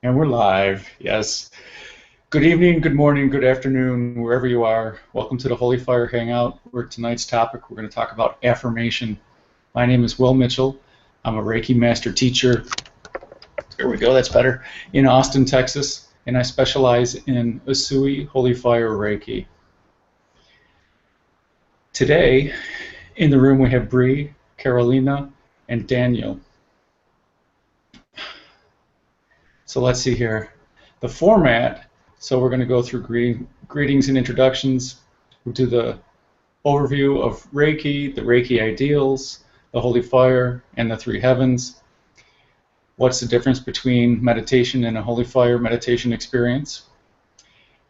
And we're live, yes. Good evening, good morning, good afternoon, wherever you are. Welcome to the Holy Fire Hangout, where tonight's topic we're going to talk about affirmation. My name is Will Mitchell. I'm a Reiki master teacher. There we go, that's better. In Austin, Texas, and I specialize in Usui Holy Fire Reiki. Today, in the room we have Bree, Carolina, and Daniel. So let's see here. The format, so we're going to go through greetings and introductions. We'll do the overview of Reiki, the Reiki ideals, the Holy Fire, and the three heavens. What's the difference between meditation and a Holy Fire meditation experience?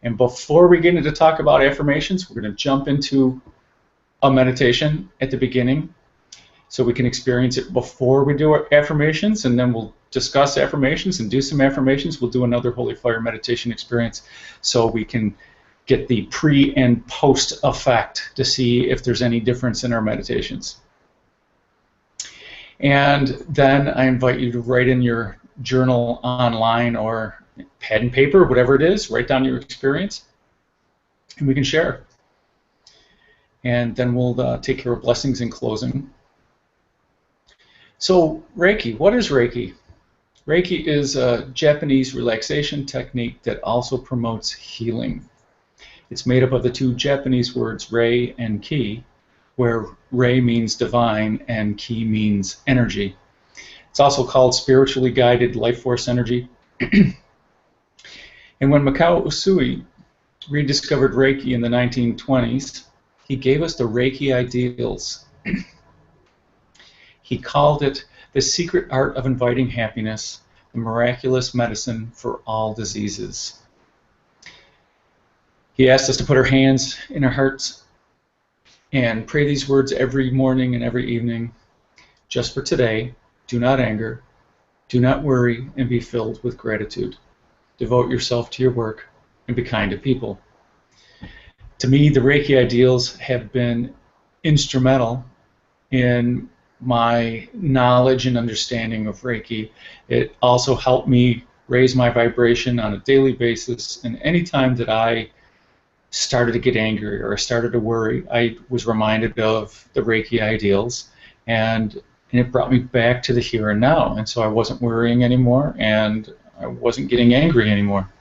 And before we get into talk about affirmations, we're going to jump into a meditation at the beginning so we can experience it before we do our affirmations, and then we'll discuss affirmations and do some affirmations. We'll do another Holy Fire meditation experience so we can get the pre and post effect to see if there's any difference in our meditations. And then I invite you to write in your journal online or pad and paper, whatever it is, write down your experience, and we can share. And then we'll take care of blessings in closing. So Reiki, what is Reiki? Reiki is a Japanese relaxation technique that also promotes healing. It's made up of the two Japanese words Rei and Ki, where Rei means divine and Ki means energy. It's also called spiritually guided life force energy. And when Mikao Usui rediscovered Reiki in the 1920s, he gave us the Reiki ideals. He called it the secret art of inviting happiness, the miraculous medicine for all diseases. He asked us to put our hands in our hearts and pray these words every morning and every evening. Just for today, do not anger, do not worry, and be filled with gratitude. Devote yourself to your work and be kind to people. To me, the Reiki ideals have been instrumental in my knowledge and understanding of Reiki. It also helped me raise my vibration on a daily basis, and any time that I started to get angry or I started to worry, I was reminded of the Reiki ideals, and it brought me back to the here and now, and so I wasn't worrying anymore and I wasn't getting angry anymore.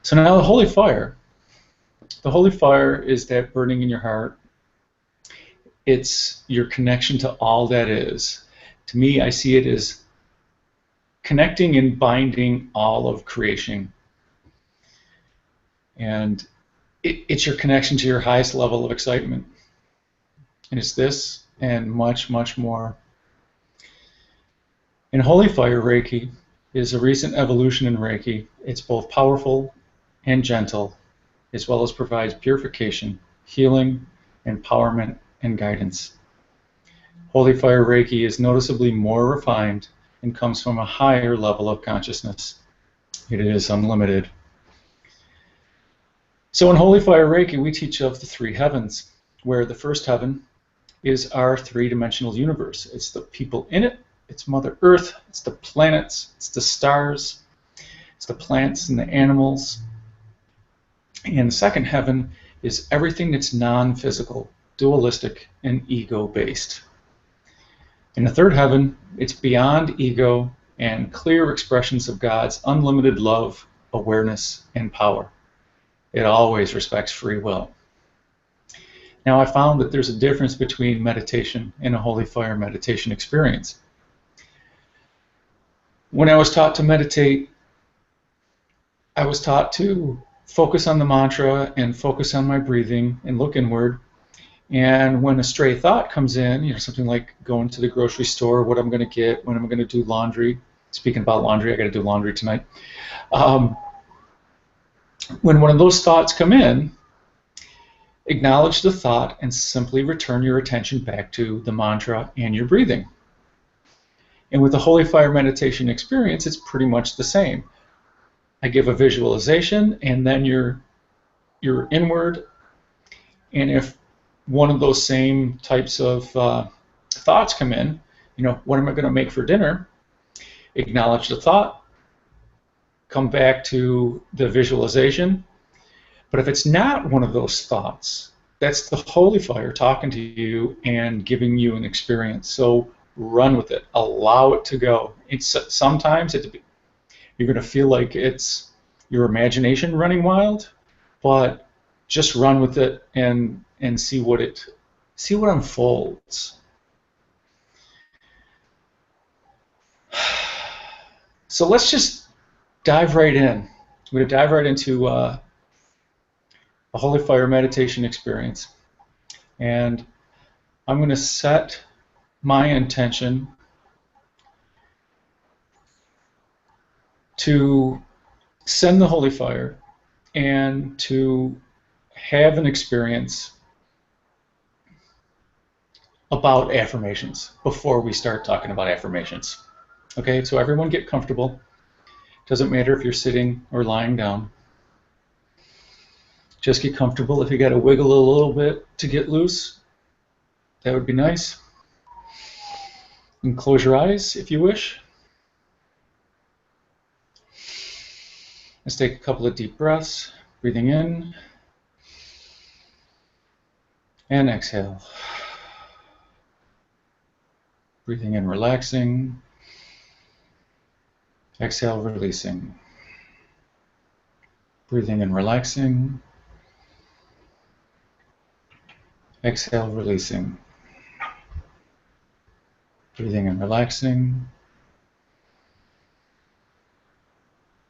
So now the Holy Fire. The Holy Fire is that burning in your heart. It's your connection to all that is. To me, I see it as connecting and binding all of creation. And it's your connection to your highest level of excitement. And it's this and much, much more. And Holy Fire Reiki is a recent evolution in Reiki. It's both powerful and gentle, as well as provides purification, healing, empowerment, and guidance. Holy Fire Reiki is noticeably more refined and comes from a higher level of consciousness. It is unlimited. So in Holy Fire Reiki, we teach of the three heavens, where the first heaven is our three-dimensional universe. It's the people in it, it's Mother Earth, it's the planets, it's the stars, it's the plants and the animals. And the second heaven is everything that's non-physical, dualistic, and ego-based. In the third heaven, it's beyond ego and clear expressions of God's unlimited love, awareness, and power. It always respects free will. Now, I found that there's a difference between meditation and a Holy Fire meditation experience. When I was taught to meditate, I was taught to focus on the mantra and focus on my breathing and look inward. And when a stray thought comes in, something like going to the grocery store, what I'm going to get, when I'm going to do laundry. Speaking about laundry, I got to do laundry tonight. When one of those thoughts come in, acknowledge the thought and simply return your attention back to the mantra and your breathing. And with the Holy Fire meditation experience, it's pretty much the same. I give a visualization, and then you're inward, and if one of those same types of thoughts come in, what am I going to make for dinner? Acknowledge the thought, come back to the visualization. But if it's not one of those thoughts, that's the holy fire talking to you and giving you an experience. So run with it. Allow it to go. Sometimes you're going to feel like it's your imagination running wild, but just run with it and see what unfolds. So let's just dive right in. We're going to dive right into a holy fire meditation experience. And I'm going to set my intention to send the holy fire and to have an experience about affirmations before we start talking about affirmations. Okay, so everyone get comfortable. Doesn't matter if you're sitting or lying down. Just get comfortable. If you got to wiggle a little bit to get loose, that would be nice. And close your eyes if you wish. Let's take a couple of deep breaths. Breathing in and exhale. Breathing in, relaxing. Exhale, releasing. Breathing in, relaxing. Exhale, releasing. Breathing in, relaxing.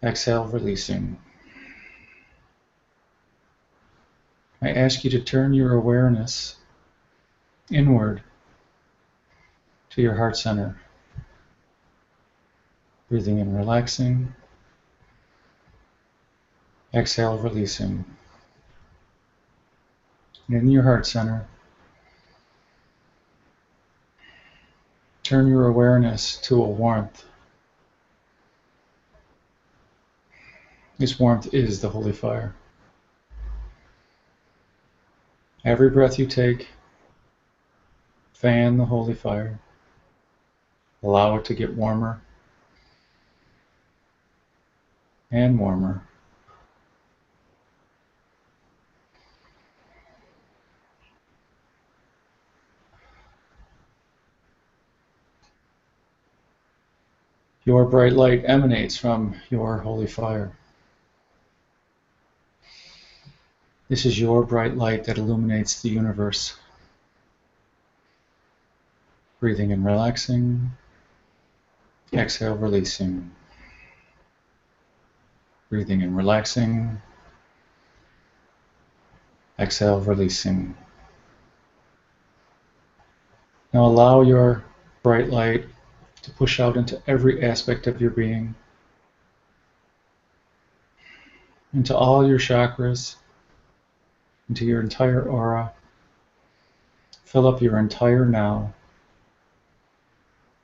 Exhale, releasing. I ask you to turn your awareness inward to your heart center. Breathing in, relaxing. Exhale, releasing. And in your heart center, turn your awareness to a warmth. This warmth is the holy fire. Every breath you take, fan the holy fire. Allow it to get warmer and warmer. Your bright light emanates from your holy fire. This is your bright light that illuminates the universe. Breathing and relaxing. Exhale, releasing. Breathing and relaxing. Exhale, releasing. Now allow your bright light to push out into every aspect of your being, into all your chakras, into your entire aura. Fill up your entire now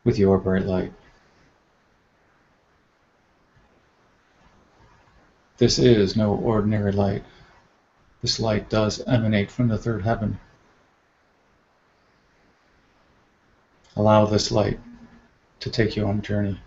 with your bright light. This is no ordinary light. This light does emanate from the third heaven. Allow this light to take you on a journey.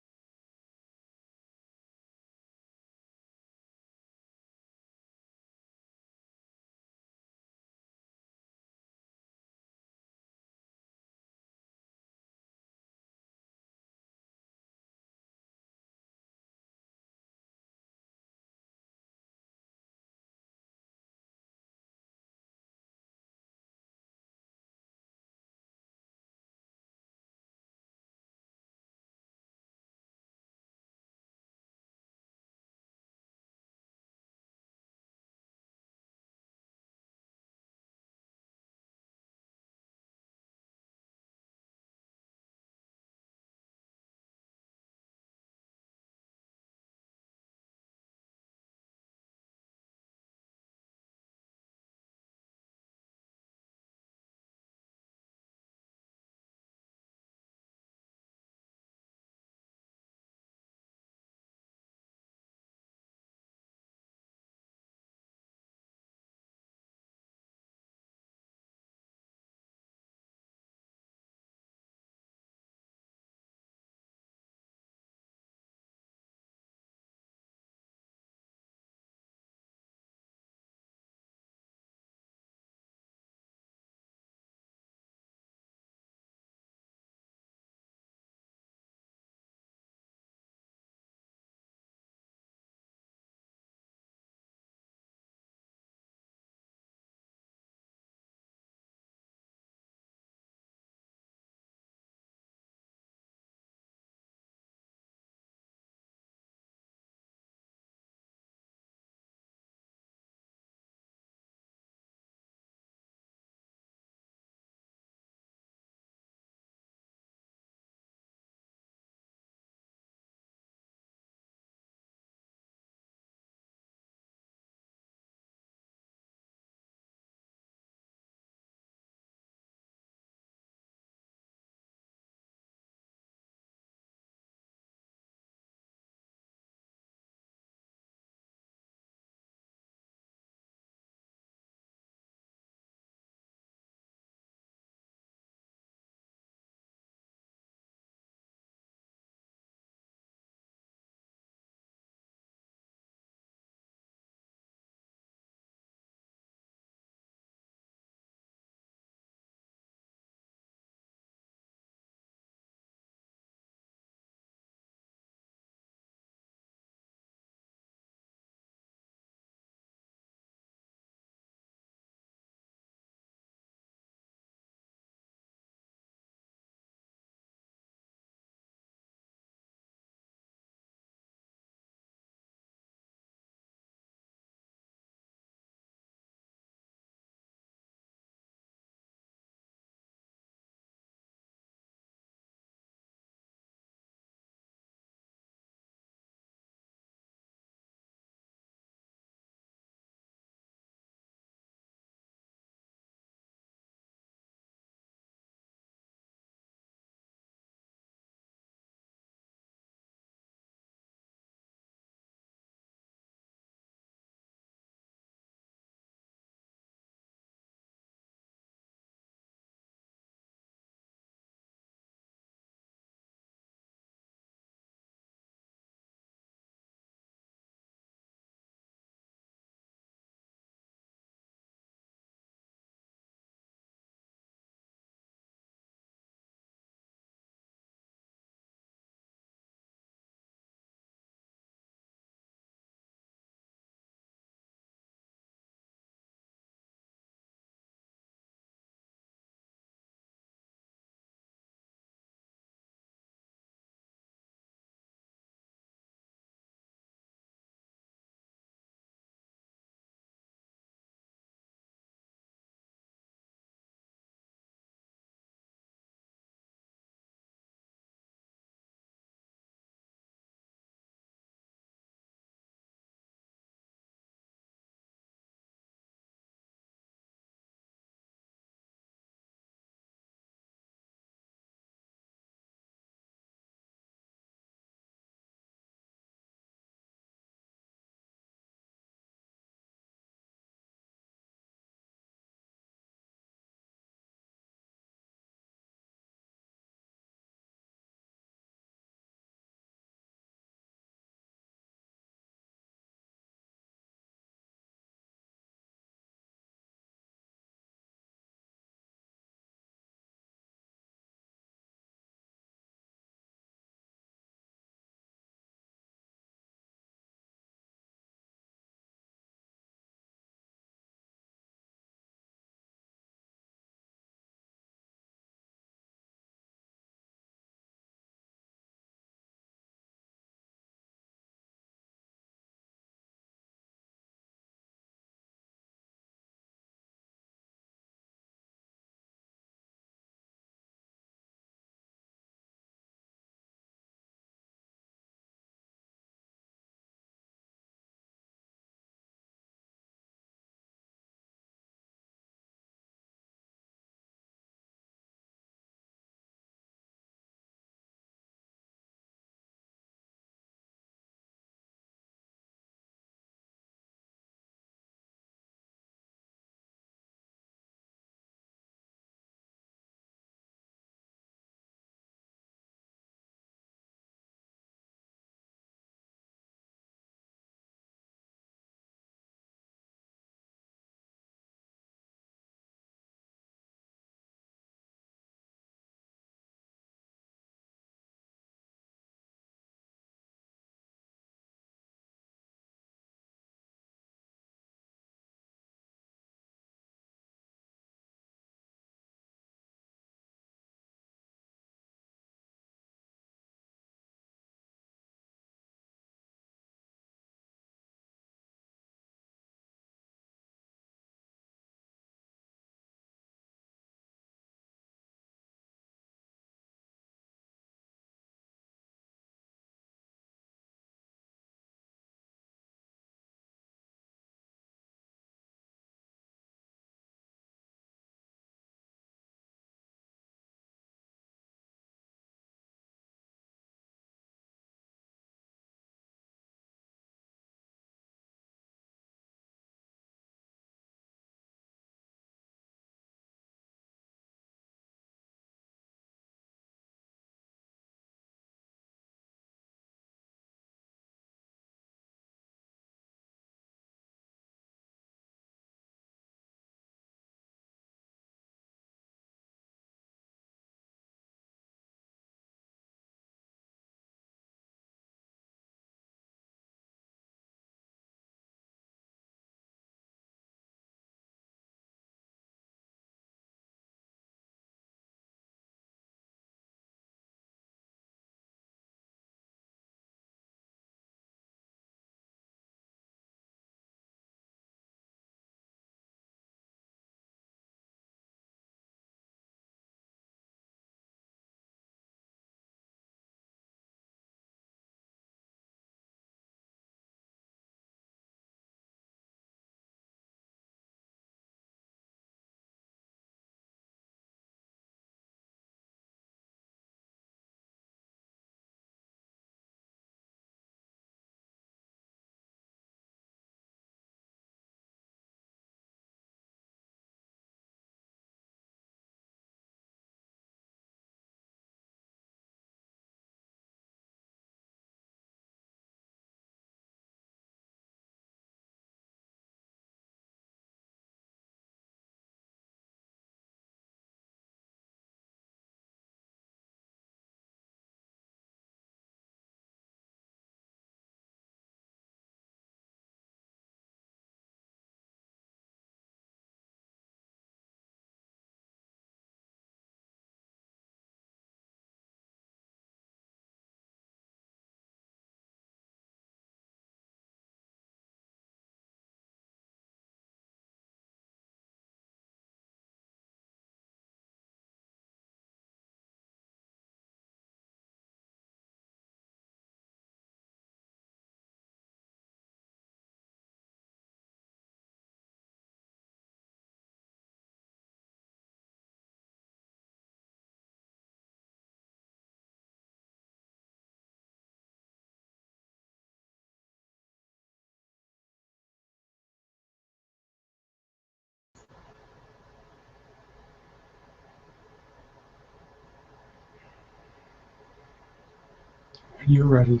When you're ready,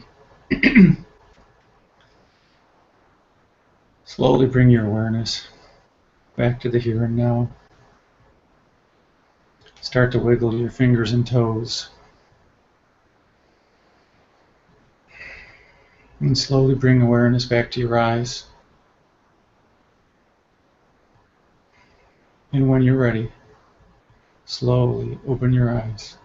slowly bring your awareness back to the here and now. Start to wiggle your fingers and toes. And slowly bring awareness back to your eyes. And when you're ready, slowly open your eyes.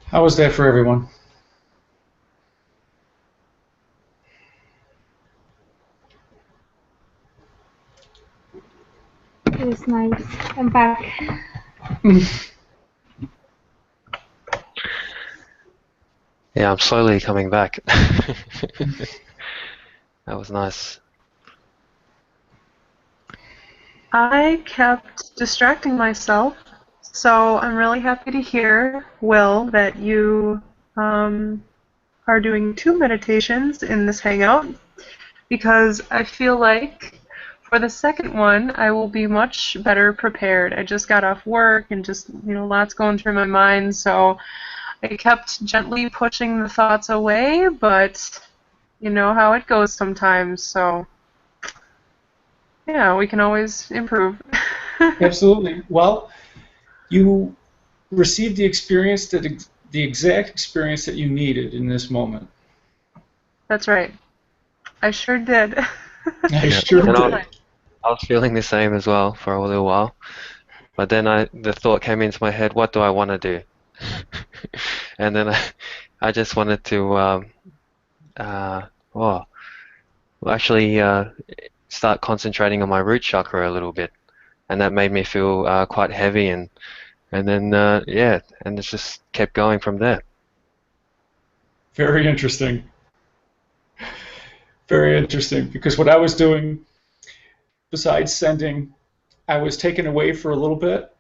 How was that for everyone? It was nice. I'm back. Yeah, I'm slowly coming back. That was nice. I kept distracting myself, so I'm really happy to hear, Will, that you are doing 2 meditations in this hangout, because I feel like for the second one I will be much better prepared. I just got off work and just, lots going through my mind, so I kept gently pushing the thoughts away, but you know how it goes sometimes, so yeah, we can always improve. Absolutely. Well, you received the experience the exact experience that you needed in this moment. That's right. I sure did. I sure And did. I was feeling the same as well for a little while, but then the thought came into my head, what do I want to do? And then I just wanted to actually start concentrating on my root chakra a little bit, and that made me feel quite heavy, and then yeah, and it just kept going from there. Very interesting. Very interesting, because what I was doing, besides sending, I was taken away for a little bit.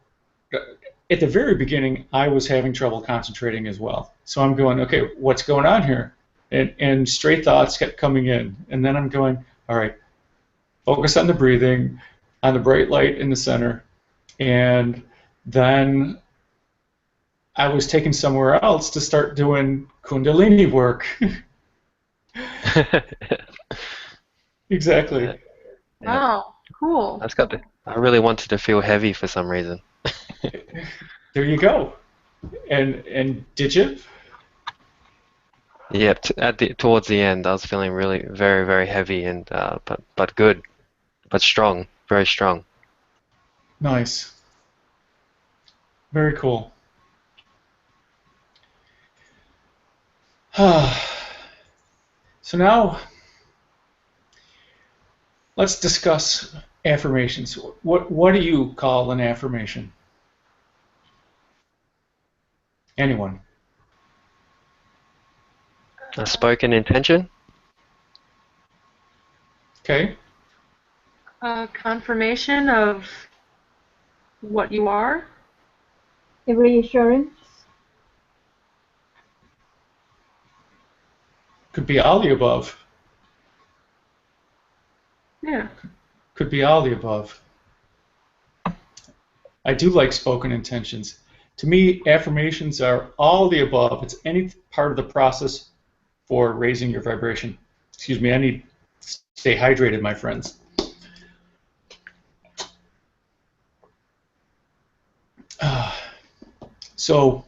At the very beginning, I was having trouble concentrating as well. So I'm going, okay, what's going on here? And stray thoughts kept coming in. And then I'm going, all right, focus on the breathing, on the bright light in the center. And then I was taken somewhere else to start doing Kundalini work. Exactly. Yeah. Wow, cool. I really wanted to feel heavy for some reason. There you go. And did you? Yeah, towards the end, I was feeling really very, very heavy, and but good, but strong, very strong. Nice. Very cool. So now let's discuss affirmations. What do you call an affirmation? Anyone? A spoken intention? Okay. A confirmation of what you are? A reassurance. Could be all the above. Yeah. Could be all the above. I do like spoken intentions. To me, affirmations are all the above. It's any part of the process for raising your vibration. Excuse me, I need to stay hydrated, my friends. So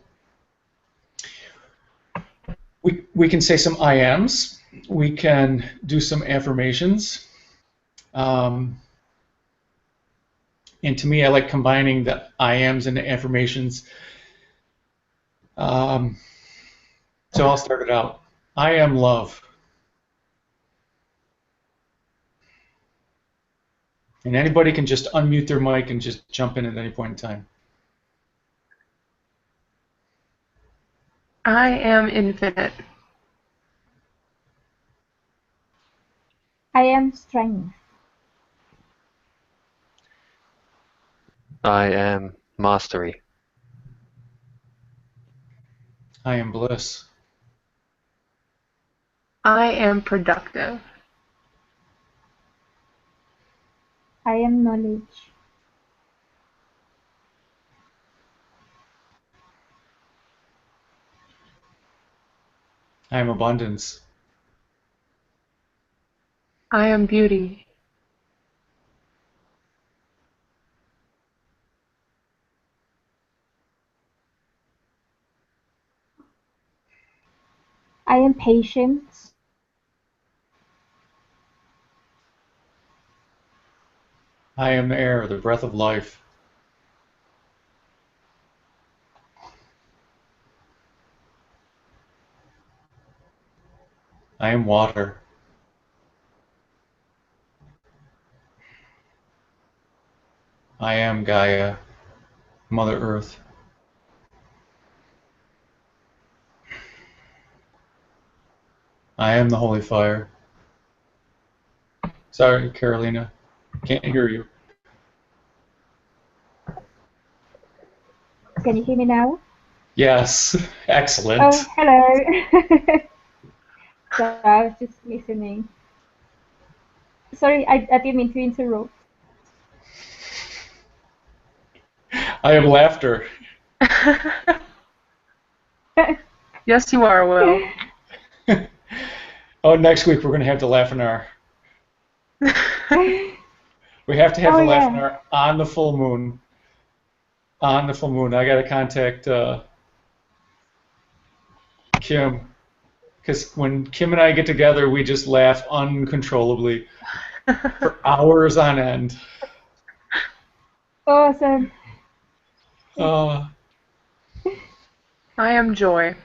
we can say some I ams. We can do some affirmations. And to me, I like combining the I ams and the affirmations. So I'll start it out. I am love. And anybody can just unmute their mic and just jump in at any point in time. I am infinite. I am strength. I am mastery. I am bliss. I am productive. I am knowledge. I am abundance. I am beauty. I am patience. I am air, the breath of life. I am water. I am Gaia, Mother Earth. I am the holy fire. Sorry, Carolina. Can't hear you. Can you hear me now? Yes, excellent. Oh, hello. So I was just listening. Sorry, I didn't mean to interrupt. I am laughter. Yes, you are, Will. Oh, next week we're going to have the Laughing-R. We have to have Oh, the yeah. Laughing-R on the full moon. On the full moon. I got to contact Kim. Because when Kim and I get together, we just laugh uncontrollably for hours on end. Awesome. Uh, I am joy.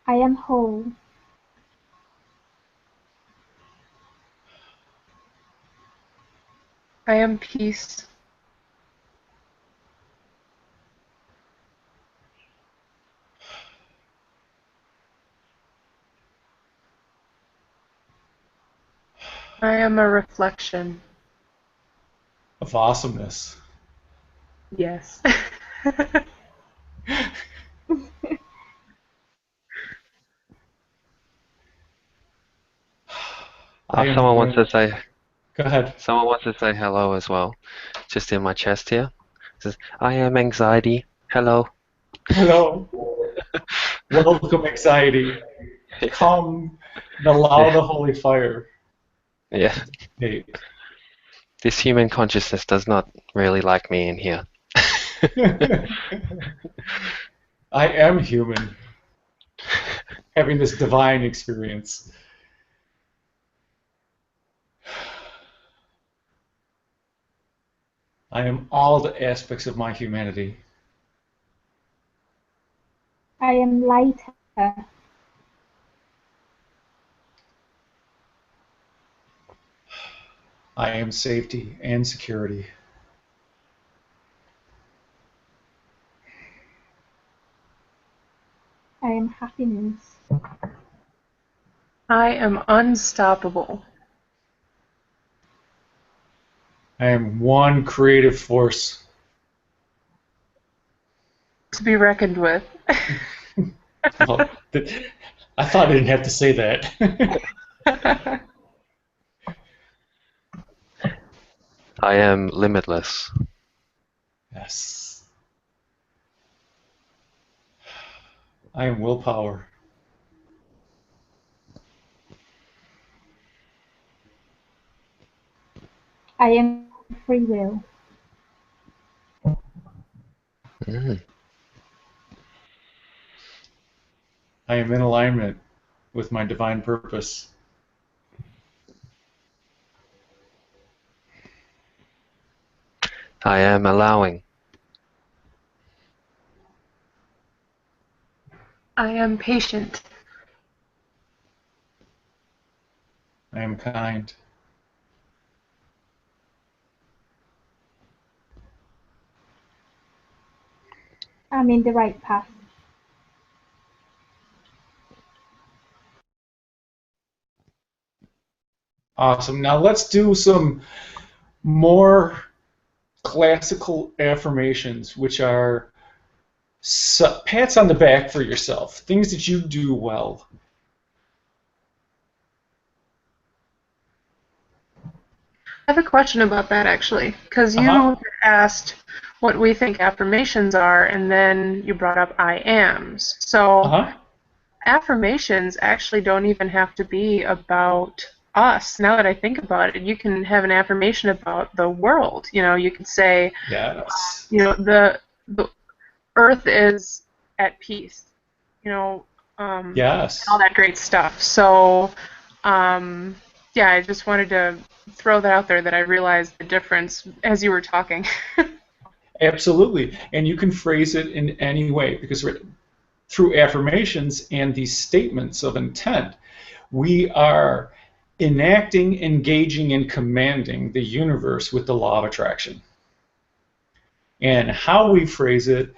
I am whole. I am peace. I am a reflection. of awesomeness. Yes. I am Someone wants to wind. say Go ahead. hello as well, just in my chest here. It says, I am anxiety. Hello. Hello. Welcome, anxiety. Come and allow the holy fire. Yeah. Hey. This human consciousness does not really like me in here. I am human, having this divine experience. I am all the aspects of my humanity. I am lighter. I am safety and security. I am happiness. I am unstoppable. I am one creative force. To be reckoned with. Well, I thought I didn't have to say that. I am limitless. Yes. I am willpower. I am free will. Mm. I am in alignment with my divine purpose. I am allowing. I am patient. I am kind. I'm in the right path. Awesome. Now let's do some more classical affirmations, which are pats on the back for yourself, things that you do well. I have a question about that actually, because you Uh-huh. had asked what we think affirmations are, and then you brought up I ams. So Uh-huh. affirmations actually don't even have to be about us. Now that I think about it, you can have an affirmation about the world. You could say, Yes. the earth is at peace, and all Yes. that great stuff. So, yeah, I just wanted to throw that out there that I realized the difference as you were talking. Absolutely. And you can phrase it in any way because through affirmations and these statements of intent, we are enacting, engaging, and commanding the universe with the law of attraction. And how we phrase it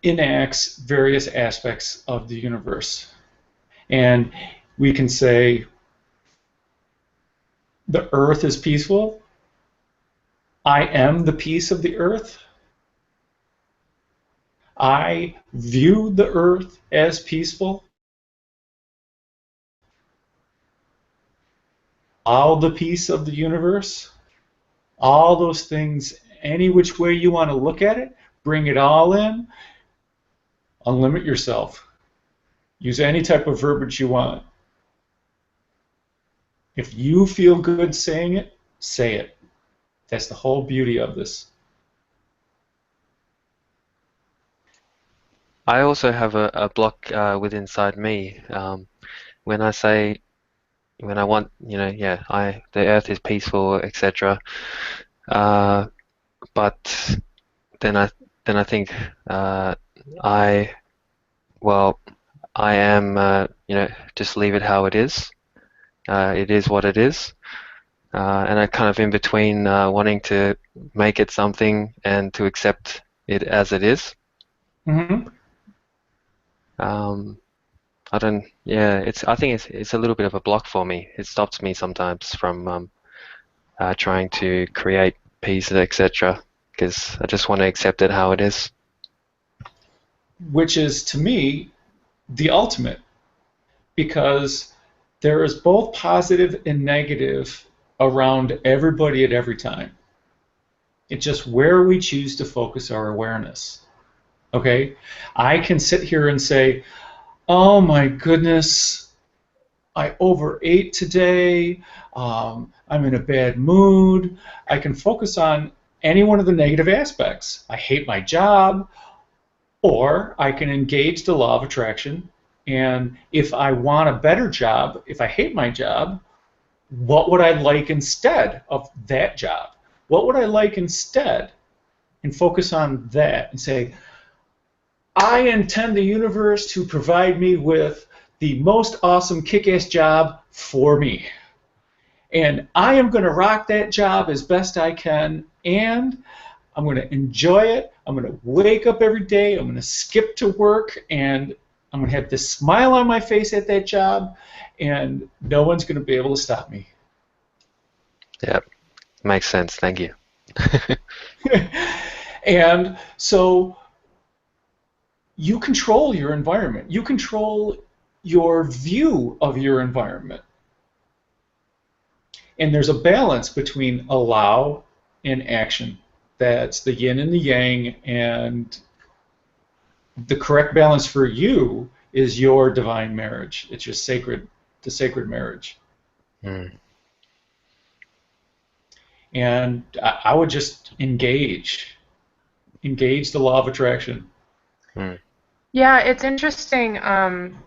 enacts various aspects of the universe. And we can say, the earth is peaceful. I am the peace of the earth. I view the earth as peaceful. All the peace of the universe. All those things, any which way you want to look at it, bring it all in. Unlimit yourself. Use any type of verbiage you want. If you feel good saying it, say it. That's the whole beauty of this. I also have a block within inside me. When I say, when I want, yeah, the earth is peaceful, etc. Uh, but then I then I think I well I am just leave it how it is. It is what it is. And I kind of in between wanting to make it something and to accept it as it is. Mm-hmm. Um, I don't. Yeah, I think it's a little bit of a block for me. It stops me sometimes from trying to create peace, etc. Because I just want to accept it how it is. Which is, to me, the ultimate, because there is both positive and negative around everybody at every time. It's just where we choose to focus our awareness. Okay? I can sit here and say, oh my goodness, I overate today. I'm in a bad mood. I can focus on any one of the negative aspects. I hate my job. Or I can engage the law of attraction. And if I want a better job, if I hate my job, what would I like instead of that job? What would I like instead? And focus on that and say, I intend the universe to provide me with the most awesome kick-ass job for me. And I am going to rock that job as best I can, and I'm going to enjoy it. I'm going to wake up every day. I'm going to skip to work, and I'm going to have this smile on my face at that job, and no one's going to be able to stop me. Yeah, makes sense. Thank you. And so you control your environment. You control your view of your environment. And there's a balance between allow and action. That's the yin and the yang, and the correct balance for you is your divine marriage. It's your the sacred marriage. Mm. And I would just engage the law of attraction. Mm. Yeah, it's interesting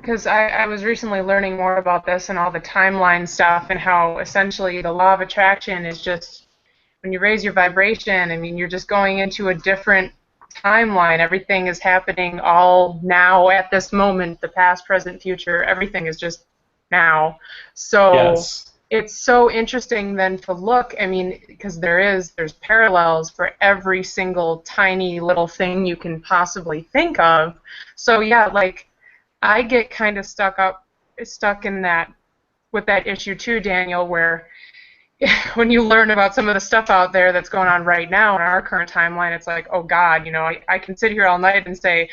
because I was recently learning more about this and all the timeline stuff and how essentially the law of attraction is just when you raise your vibration, I mean, you're just going into a different timeline. Everything is happening all now at this moment, the past, present, future, everything is just now. So Yes. it's so interesting then to look, I mean, because there's parallels for every single tiny little thing you can possibly think of. So yeah, like I get kind of stuck in that with that issue too, Daniel, where when you learn about some of the stuff out there that's going on right now in our current timeline, it's like, oh God, I can sit here all night and say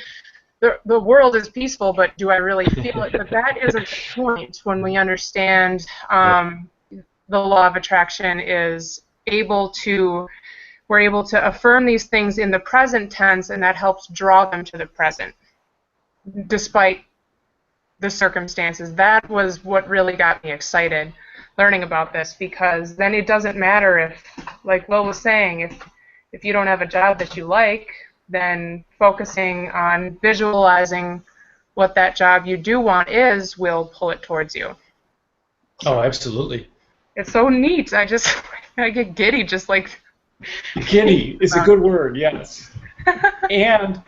the world is peaceful, but do I really feel it? But that isn't the point when we understand Yep. the law of attraction is we're able to affirm these things in the present tense, and that helps draw them to the present, despite the circumstances. That was what really got me excited learning about this, because then it doesn't matter if, like Will was saying, if you don't have a job that you like, then focusing on visualizing what that job you do want is will pull it towards you. Oh, absolutely. It's so neat. I get giddy just like... Giddy is a good word, yes. And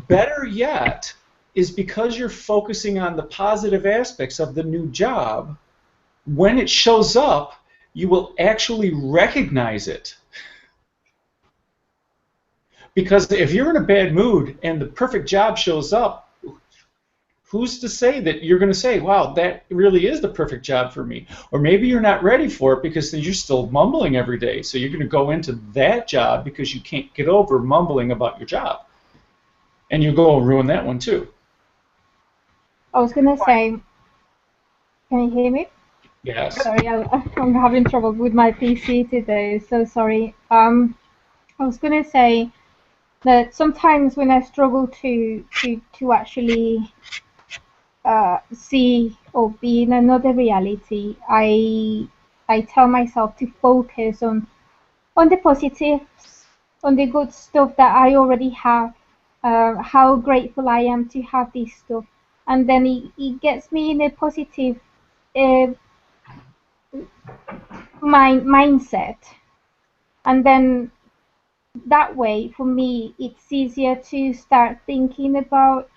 better yet is because you're focusing on the positive aspects of the new job, when it shows up, you will actually recognize it. Because if you're in a bad mood and the perfect job shows up, who's to say that you're going to say, wow, that really is the perfect job for me? Or maybe you're not ready for it because you're still mumbling every day. So you're going to go into that job because you can't get over mumbling about your job. And you go and ruin that one too. I was going to say, can you hear me? Yes. Sorry, I'm having trouble with my PC today, so sorry. I was going to say that sometimes when I struggle to actually see or be in another reality, I tell myself to focus on the positives, on the good stuff that I already have, how grateful I am to have this stuff, and then it gets me in a positive mindset, and then that way for me it's easier to start thinking about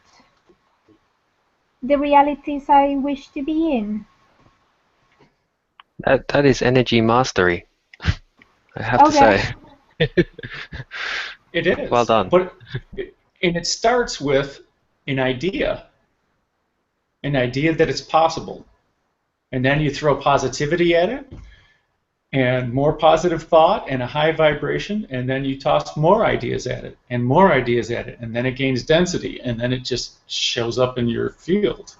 the realities I wish to be in. That is energy mastery, I have to say. It is. Well done. And it starts with an idea that it's possible. And then you throw positivity at it, and more positive thought, and a high vibration, and then you toss more ideas at it, and more ideas at it, and then it gains density, and then it just shows up in your field.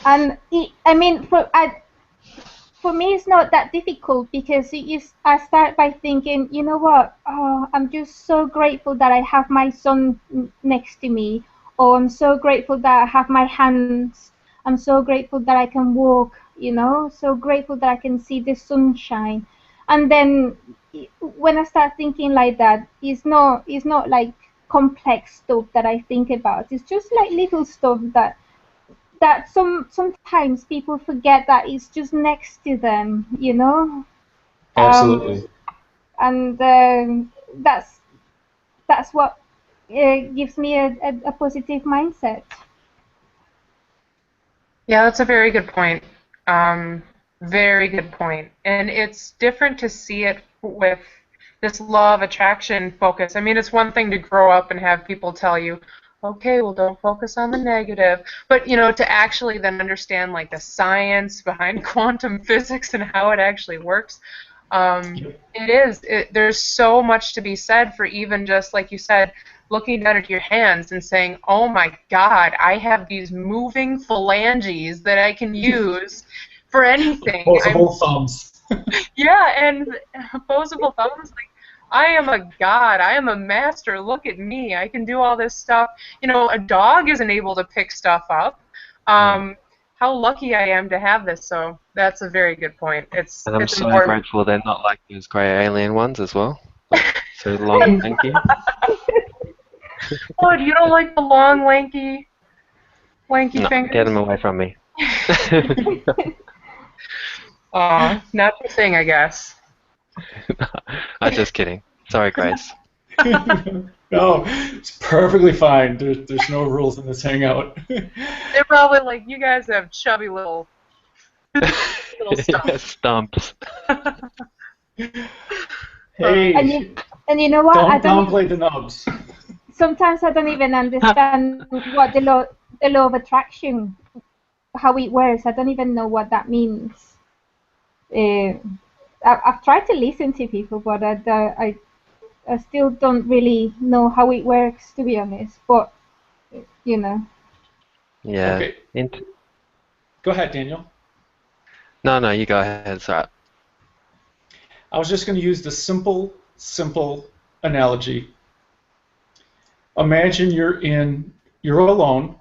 And I mean, for me, it's not that difficult, because I start by thinking, you know what, I'm just so grateful that I have my son next to me, or I'm so grateful that I have my hands, I'm so grateful that I can walk, so grateful that I can see the sunshine. And then when I start thinking like that, it's not like complex stuff that I think about. It's just like little stuff that sometimes people forget that it's just next to them, Absolutely. And that's what gives me a positive mindset. Yeah, that's a very good point. Very good point. And it's different to see it with this law of attraction focus. I mean, it's one thing to grow up and have people tell you, okay, well, don't focus on the negative. But, to actually then understand, like, the science behind quantum physics and how it actually works, there's so much to be said for even just, like you said, looking down at your hands and saying, oh my God, I have these moving phalanges that I can use for anything. Opposable thumbs. Yeah, and opposable thumbs, like, I am a god, I am a master, look at me, I can do all this stuff. A dog isn't able to pick stuff up. How lucky I am to have this, so that's a very good point. And I'm it's so important. grateful they're not like those grey alien ones as well. Like, so long, thank you. What, you don't like the long, lanky No, fingers? get them away from me. Aw, not your thing, I guess. I'm just kidding. Sorry, Grace. No, it's perfectly fine. There's no rules in this hangout. They're probably like, you guys have chubby little Yeah, stumps. Hey, and you know what? don't downplay the nubs. Sometimes I don't even understand what the law of attraction, how it works. I don't even know what that means. I've tried to listen to people, but I still don't really know how it works, to be honest. But Yeah. Okay. Go ahead, Daniel. No, no, you go ahead. It's all right. I was just going to use the simple analogy. Imagine you're alone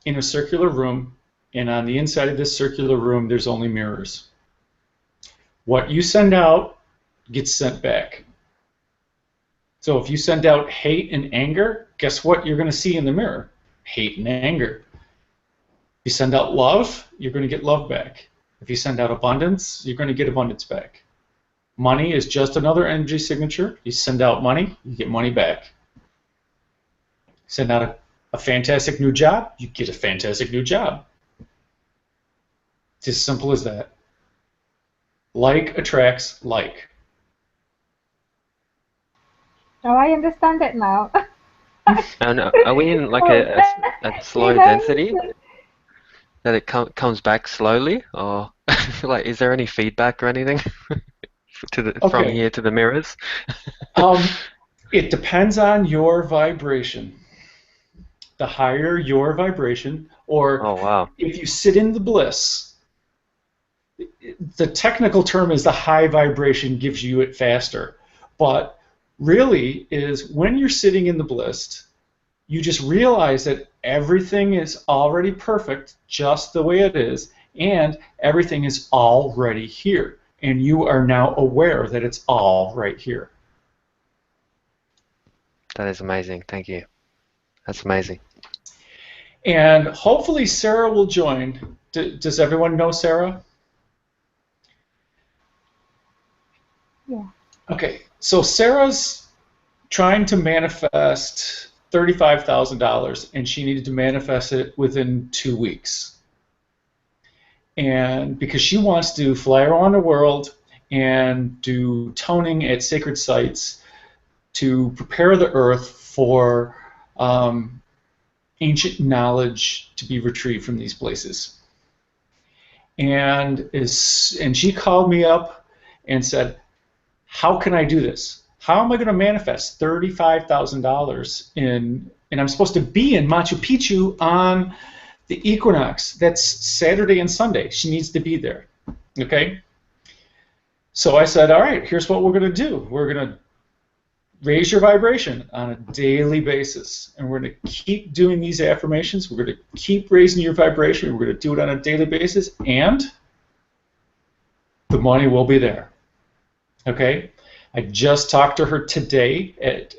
in a circular room, and on the inside of this circular room, there's only mirrors. What you send out gets sent back. So if you send out hate and anger, guess what you're going to see in the mirror? Hate and anger. If you send out love, you're going to get love back. If you send out abundance, you're going to get abundance back. Money is just another energy signature. You send out money, you get money back. Send out a fantastic new job, you get a fantastic new job. It's as simple as that. Like attracts like. Oh, I understand it now. And are we in like a slow density that it comes back slowly, or like is there any feedback or anything from here to the mirrors? It depends on your vibration. The higher your vibration, or Oh wow. if you sit in the bliss, the technical term is the high vibration gives you it faster. But really is when you're sitting in the bliss, you just realize that everything is already perfect just the way it is, and everything is already here. And you are now aware that it's all right here. That is amazing. Thank you. That's amazing. And hopefully Sarah will join. Does everyone know Sarah? Yeah. Okay, so Sarah's trying to manifest $35,000, and she needed to manifest it within 2 weeks. And because she wants to fly around the world and do toning at sacred sites to prepare the earth for ancient knowledge to be retrieved from these places. And she called me up and said, how can I do this? How am I going to manifest $35,000 and I'm supposed to be in Machu Picchu on the equinox? That's Saturday and Sunday. She needs to be there. Okay? So I said, all right, here's what we're going to do. We're going to raise your vibration on a daily basis. And we're going to keep doing these affirmations. We're going to keep raising your vibration. We're going to do it on a daily basis. And the money will be there. Okay? I just talked to her today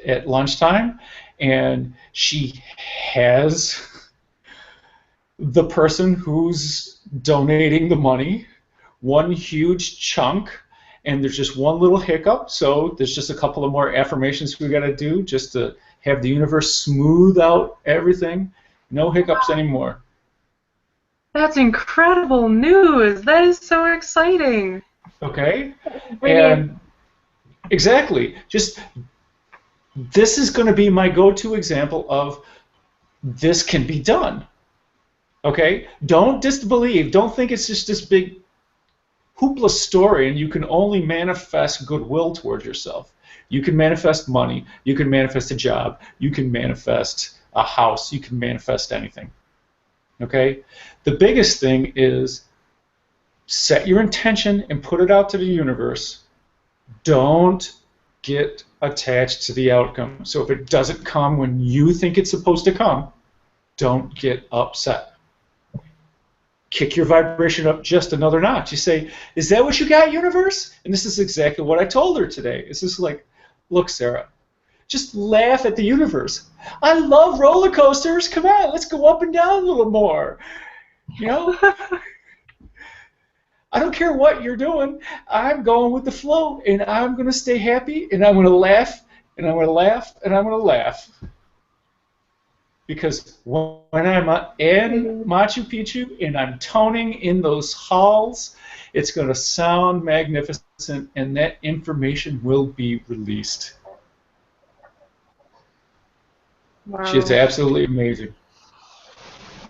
at lunchtime, and she has the person who's donating the money, one huge chunk, and there's just one little hiccup, so there's just a couple of more affirmations we got to do just to have the universe smooth out everything. No hiccups anymore. That's incredible news. That is so exciting. Okay? And exactly. Just this is going to be my go-to example of this can be done. Okay? Don't disbelieve. Don't think it's just this big hoopla story and you can only manifest goodwill towards yourself. You can manifest money. You can manifest a job. You can manifest a house. You can manifest anything. Okay? The biggest thing is set your intention and put it out to the universe. Don't get attached to the outcome. So if it doesn't come when you think it's supposed to come, don't get upset. Kick your vibration up just another notch. You say, is that what you got, universe? And this is exactly what I told her today. It's just like, look, Sarah, just laugh at the universe. I love roller coasters. Come on, let's go up and down a little more. You know? I don't care what you're doing. I'm going with the flow, and I'm going to stay happy, and I'm going to laugh, and I'm going to laugh, and I'm going to laugh. Because when I'm in Machu Picchu and I'm toning in those halls, it's going to sound magnificent, and that information will be released. Wow. She is absolutely amazing.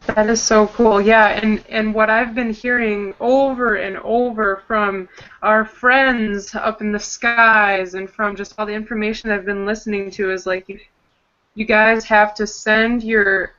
That is so cool. Yeah, and what I've been hearing over and over from our friends up in the skies and from just all the information I've been listening to is like you guys have to send your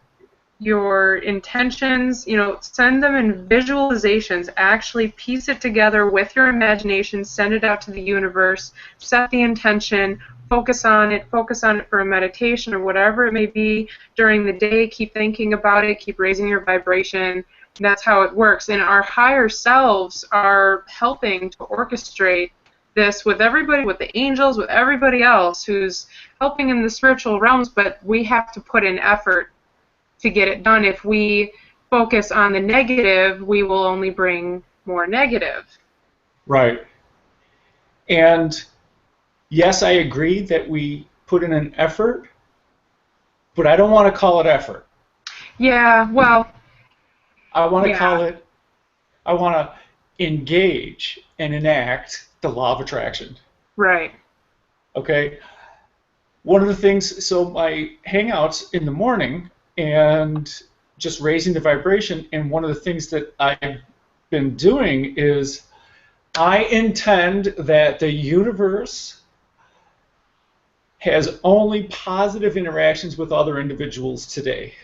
your intentions, send them in visualizations. Actually piece it together with your imagination, send it out to the universe, set the intention, focus on it for a meditation or whatever it may be during the day. Keep thinking about it, keep raising your vibration. That's how it works. And our higher selves are helping to orchestrate this with everybody, with the angels, with everybody else who's helping in the spiritual realms, but we have to put in effort to get it done. If we focus on the negative, we will only bring more negative. Right. And yes, I agree that we put in an effort, but I don't want to call it effort. Yeah, well, I want to yeah. call it, I want to engage and enact the law of attraction. Right. Okay? One of the things, so my hangouts in the morning and just raising the vibration, and one of the things that I've been doing is I intend that the universe has only positive interactions with other individuals today.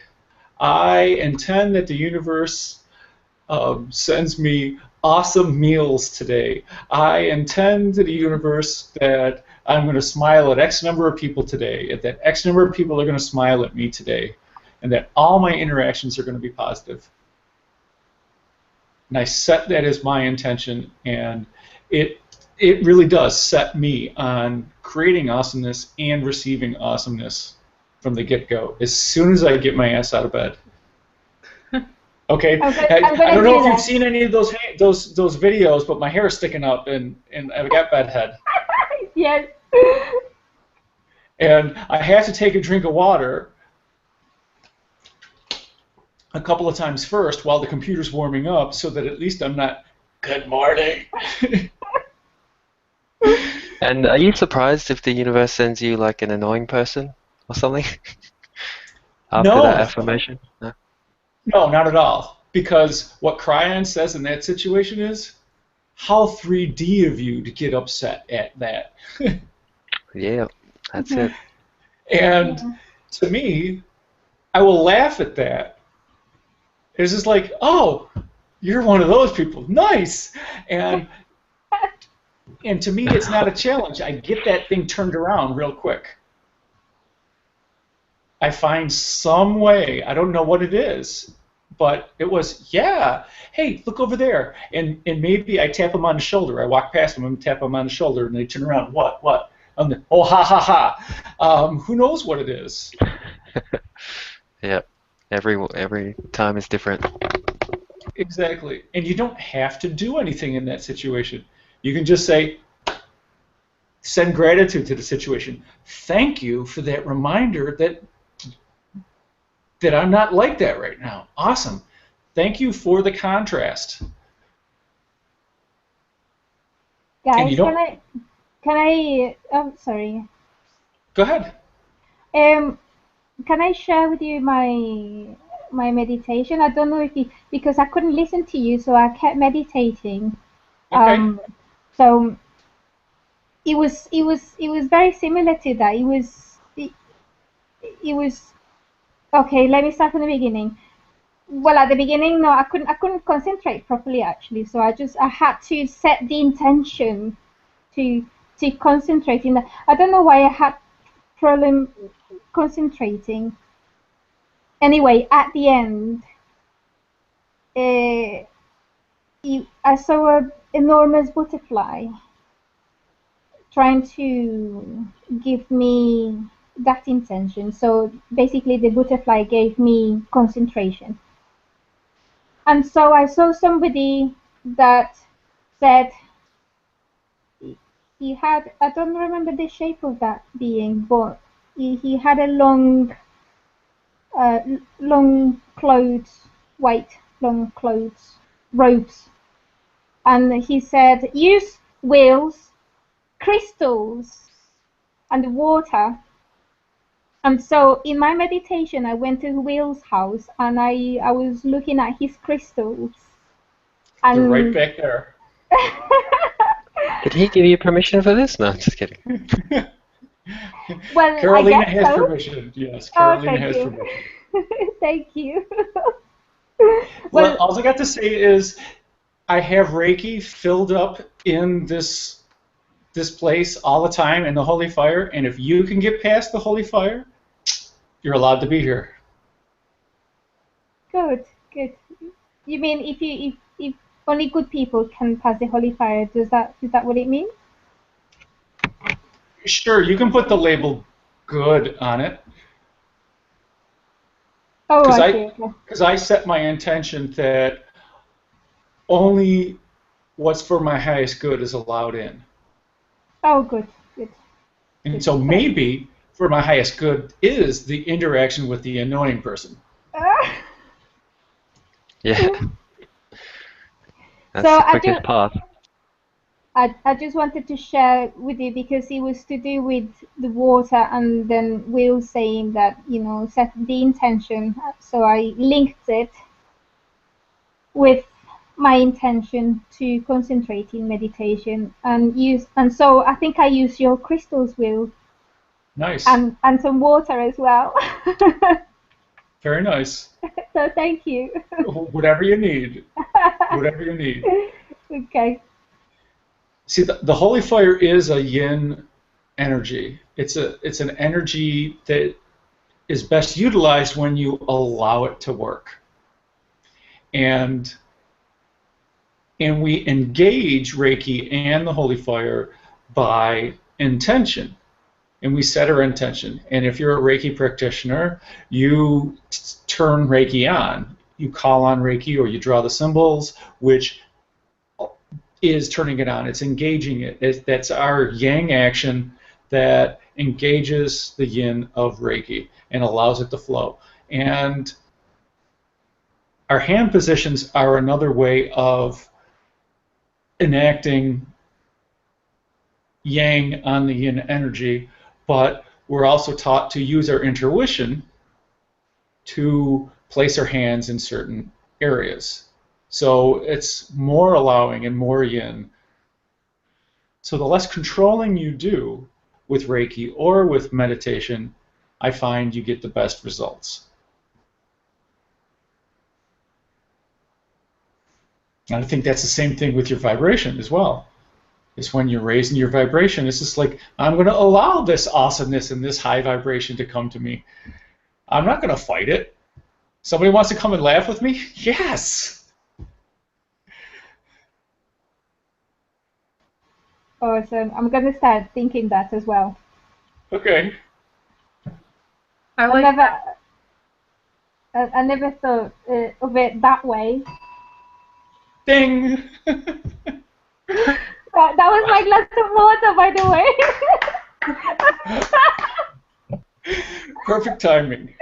I intend that the universe sends me awesome meals today. I intend to the universe that I'm going to smile at X number of people today, and that X number of people are going to smile at me today, and that all my interactions are going to be positive. And I set that as my intention, and it really does set me on creating awesomeness and receiving awesomeness from the get-go as soon as I get my ass out of bed. Okay, I don't know if you've seen any of those videos, but my hair is sticking up, and I've got bedhead. Yes. And I have to take a drink of water a couple of times first while the computer's warming up, so that at least I'm not, good morning. And are you surprised if the universe sends you like an annoying person or something after that affirmation? No? No, not at all. Because what Cryon says in that situation is, how 3D of you to get upset at that. Yeah, that's it. And to me, I will laugh at that. It's just like, oh, you're one of those people. Nice. And to me, it's not a challenge. I get that thing turned around real quick. I find some way, I don't know what it is, but it was, yeah, hey, look over there. And maybe I tap them on the shoulder. I walk past them and tap them on the shoulder, and they turn around. What? Oh, ha, ha, ha. Who knows what it is? Yeah, every time is different. Exactly. And you don't have to do anything in that situation. You can just say, send gratitude to the situation. Thank you for that reminder that I'm not like that right now. Awesome. Thank you for the contrast. Guys, can I oh, sorry. Go ahead. Can I share with you my meditation? I don't know if because I couldn't listen to you, so I kept meditating. Okay. So it was very similar to that. It was okay. Let me start from the beginning. Well, at the beginning, no, I couldn't concentrate properly actually. So I had to set the intention to concentrate in that. I don't know why I had problem concentrating. Anyway, at the end, I saw an enormous butterfly trying to give me that intention. So basically, the butterfly gave me concentration. And so I saw somebody that said he had, I don't remember the shape of that being, but he had a long clothes, white long clothes, robes. And he said, use wheels, crystals, and water. And so in my meditation, I went to Will's house and I was looking at his crystals. And they're right back there. Did he give you permission for this? No, just kidding. Well, Carolina I guess has so. permission. Yes, Carolina has permission. Thank you. Well, Well, all I got to say is I have Reiki filled up in this place all the time in the holy fire, and if you can get past the holy fire, you're allowed to be here. good, good. You mean if only good people can pass the holy fire? Is that what it means? Sure, you can put the label good on it, Oh, because I I see. Okay. because I set my intention that only what's for my highest good is allowed in. Oh, good, good, And good. so So, maybe for my highest good is the interaction with the annoying person. Yeah, so that's the quickest path. I just wanted to share with you because it was to do with the water, and then Will saying that set the intention. So I linked it with my intention to concentrate in meditation and so I think I use your crystals, Will, Nice. and some water as well. Very nice. So thank you. Whatever you need. Whatever you need. Okay. See, the holy fire is a yin energy. It's an energy that is best utilized when you allow it to work. And we engage Reiki and the holy fire by intention. And we set our intention. And if you're a Reiki practitioner, you turn Reiki on. You call on Reiki or you draw the symbols, which is turning it on. It's engaging it. That's our yang action that engages the yin of Reiki and allows it to flow. And our hand positions are another way of enacting yang on the yin energy, but we're also taught to use our intuition to place our hands in certain areas. So it's more allowing and more yin. So the less controlling you do with Reiki or with meditation, I find you get the best results. And I think that's the same thing with your vibration as well. Is when you're raising your vibration, it's just like, I'm going to allow this awesomeness and this high vibration to come to me. I'm not going to fight it. Somebody wants to come and laugh with me? Yes! Awesome. I'm gonna start thinking that as well. Okay. I I like never I never thought of it that way. Ding! That was my glass of water, by the way. Perfect timing.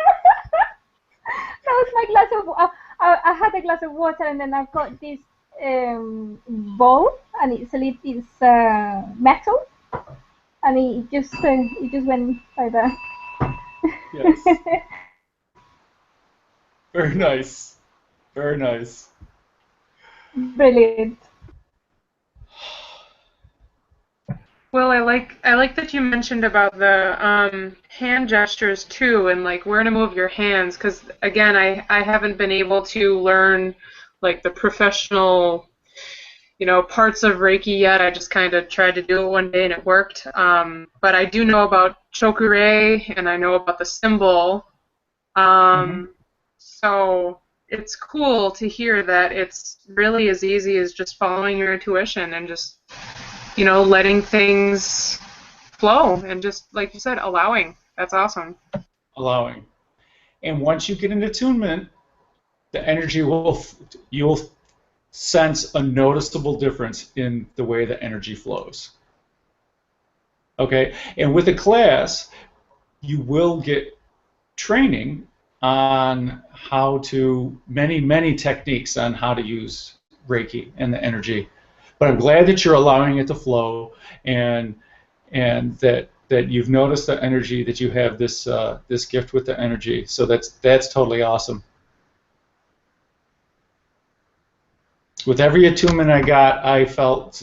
That was my glass of. I had a glass of water, and then I've got this bowl, and it's metal, and it just went like that. Yes. Very nice. Very nice. Brilliant. Well, I like that you mentioned about the hand gestures too, and like where to move your hands, because again, I haven't been able to learn like the professional, parts of Reiki yet. I just kind of tried to do it one day and it worked. But I do know about Chokure and I know about the symbol. So it's cool to hear that it's really as easy as just following your intuition and just letting things flow and just, like you said, allowing. That's awesome. Allowing. And once you get into attunement, the energy you'll sense a noticeable difference in the way the energy flows. Okay? And with a class, you will get training on how to, many techniques on how to use Reiki and the energy. But I'm glad that you're allowing it to flow, and that you've noticed the energy, that you have this this gift with the energy. So that's totally awesome. With every attunement I got, I felt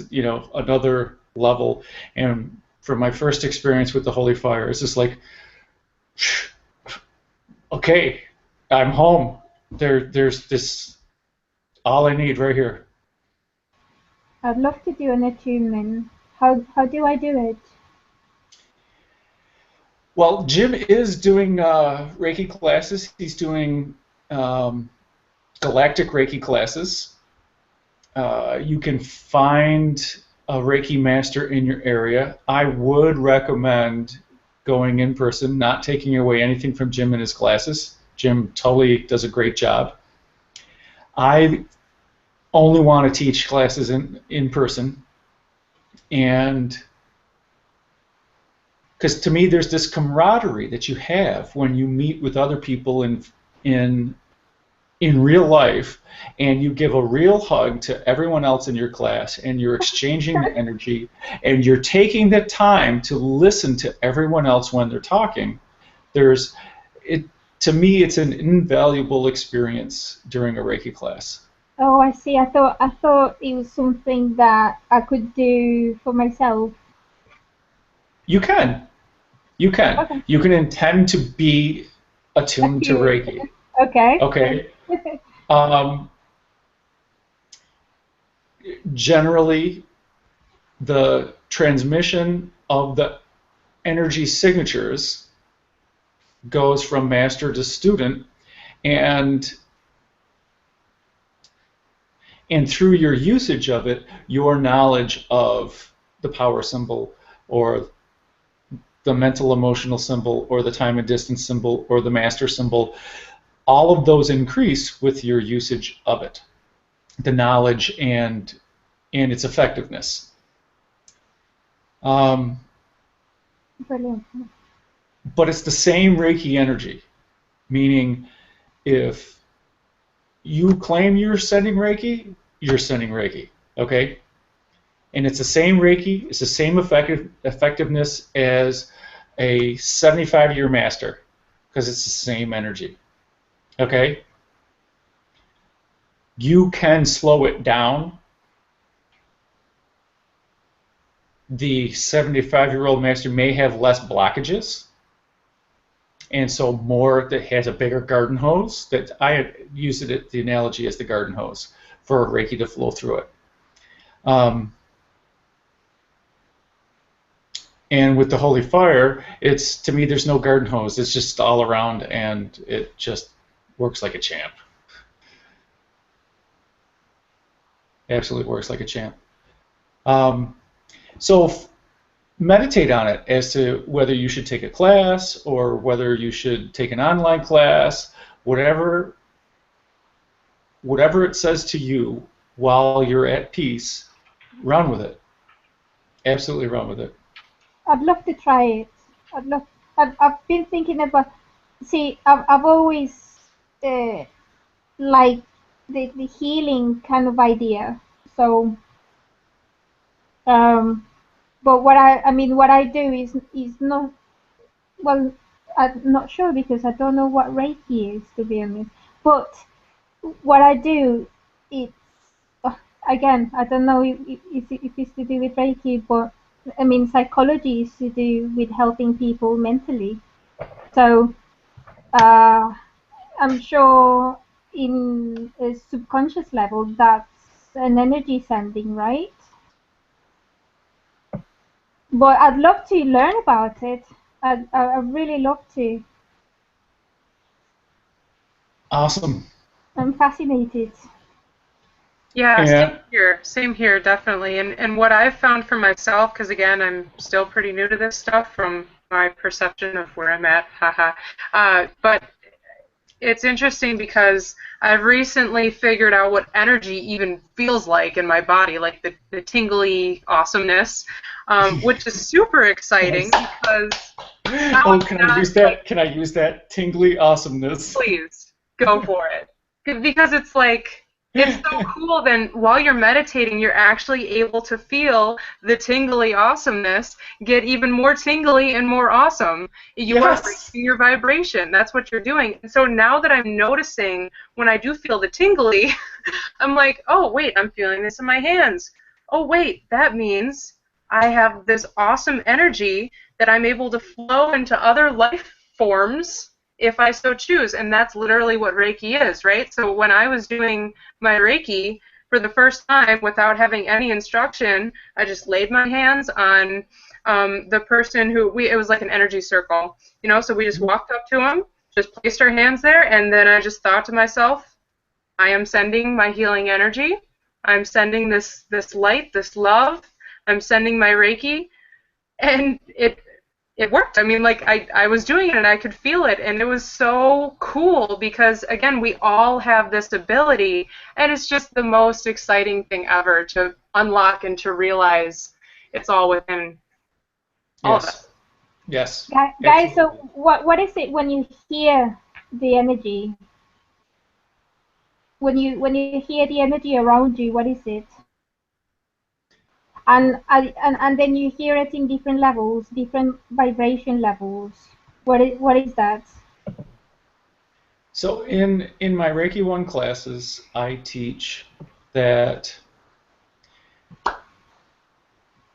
another level. And from my first experience with the Holy Fire, it's just like, okay, I'm home. There's this, all I need right here. I'd love to do an attunement. How do I do it? Well, Jim is doing Reiki classes. He's doing um, galactic Reiki classes. You can find a Reiki master in your area. I would recommend going in person, not taking away anything from Jim and his classes. Jim totally does a great job. I only want to teach classes in person, and because to me there's this camaraderie that you have when you meet with other people in in real life, and you give a real hug to everyone else in your class, and you're exchanging the energy, and you're taking the time to listen to everyone else when they're talking. There's it To me, it's an invaluable experience during a Reiki class. Oh, I see. I thought it was something that I could do for myself. You can. You can. Okay. You can intend to be attuned to Reiki. Okay. Okay. Um, Generally, the transmission of the energy signatures goes from master to student, and through your usage of it, your knowledge of the power symbol, or the mental emotional symbol, or the time and distance symbol, or the master symbol, all of those increase with your usage of it, the knowledge and its effectiveness. Brilliant. But it's the same Reiki energy, meaning if you claim you're sending Reiki, you're sending Reiki, okay? And it's the same Reiki, it's the same effectiveness as a 75-year master, because it's the same energy, okay? You can slow it down. The 75-year-old master may have less blockages, and so more that has a bigger garden hose. That I use it, the analogy as the garden hose for Reiki to flow through it. And with the holy fire, it's, to me, there's no garden hose. It's just all around, and it just works like a champ. Absolutely works like a champ. So meditate on it as to whether you should take a class or whether you should take an online class, whatever it says to you while you're at peace, run with it. Absolutely run with it. I'd love to try it. I've been thinking about. See, I've always liked the healing kind of idea. So, but what I do is not, well, I'm not sure because I don't know what Reiki is, to be honest. But what I do, it's again, I don't know if it's to do with Reiki, but I mean psychology is to do with helping people mentally. So uh, I'm sure in a subconscious level that's an energy sending, right? But I'd love to learn about it. I'd really love to. Awesome. I'm fascinated. Yeah, And same here, definitely. And what I've found for myself, because again, I'm still pretty new to this stuff from my perception of where I'm at, haha. But it's interesting because I've recently figured out what energy even feels like in my body, like the tingly awesomeness, which is super exciting because now oh, I'm can not I use that? Can I use that tingly awesomeness? please go for it. Because it's like, it's so cool then while you're meditating, you're actually able to feel the tingly awesomeness get even more tingly and more awesome. You are raising your vibration. That's what you're doing. And so now that I'm noticing when I do feel the tingly, I'm like, oh, wait, I'm feeling this in my hands. Oh, wait, that means I have this awesome energy that I'm able to flow into other life forms if I so choose. And that's literally what Reiki is, right? So when I was doing my Reiki for the first time without having any instruction, I just laid my hands on the person who, it was like an energy circle, you know, so we just walked up to him, just placed our hands there, and then I just thought to myself, I am sending my healing energy. I'm sending this light, this love. I'm sending my Reiki, and it worked. I mean, like I was doing it and I could feel it, and it was so cool because again, we all have this ability, and it's just the most exciting thing ever to unlock and to realize it's all within all of us. Yes. Guys, so what is it when you hear the energy? When you hear the energy around you, what is it? And then you hear it in different levels, different vibration levels. What is that? So in my Reiki 1 classes, I teach that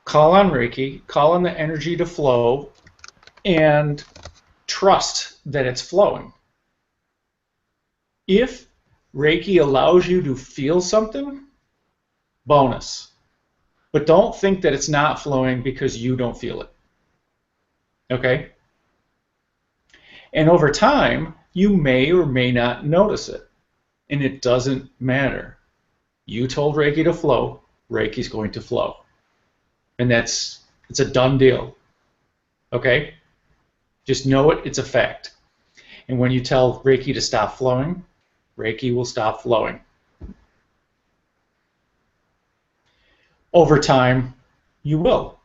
call on Reiki, call on the energy to flow, and trust that it's flowing. If Reiki allows you to feel something, bonus. But don't think that it's not flowing because you don't feel it. Okay? And over time, you may or may not notice it. And it doesn't matter. You told Reiki to flow, Reiki's going to flow. And it's a done deal. Okay? Just know it, it's a fact. And when you tell Reiki to stop flowing, Reiki will stop flowing. Over time, you will.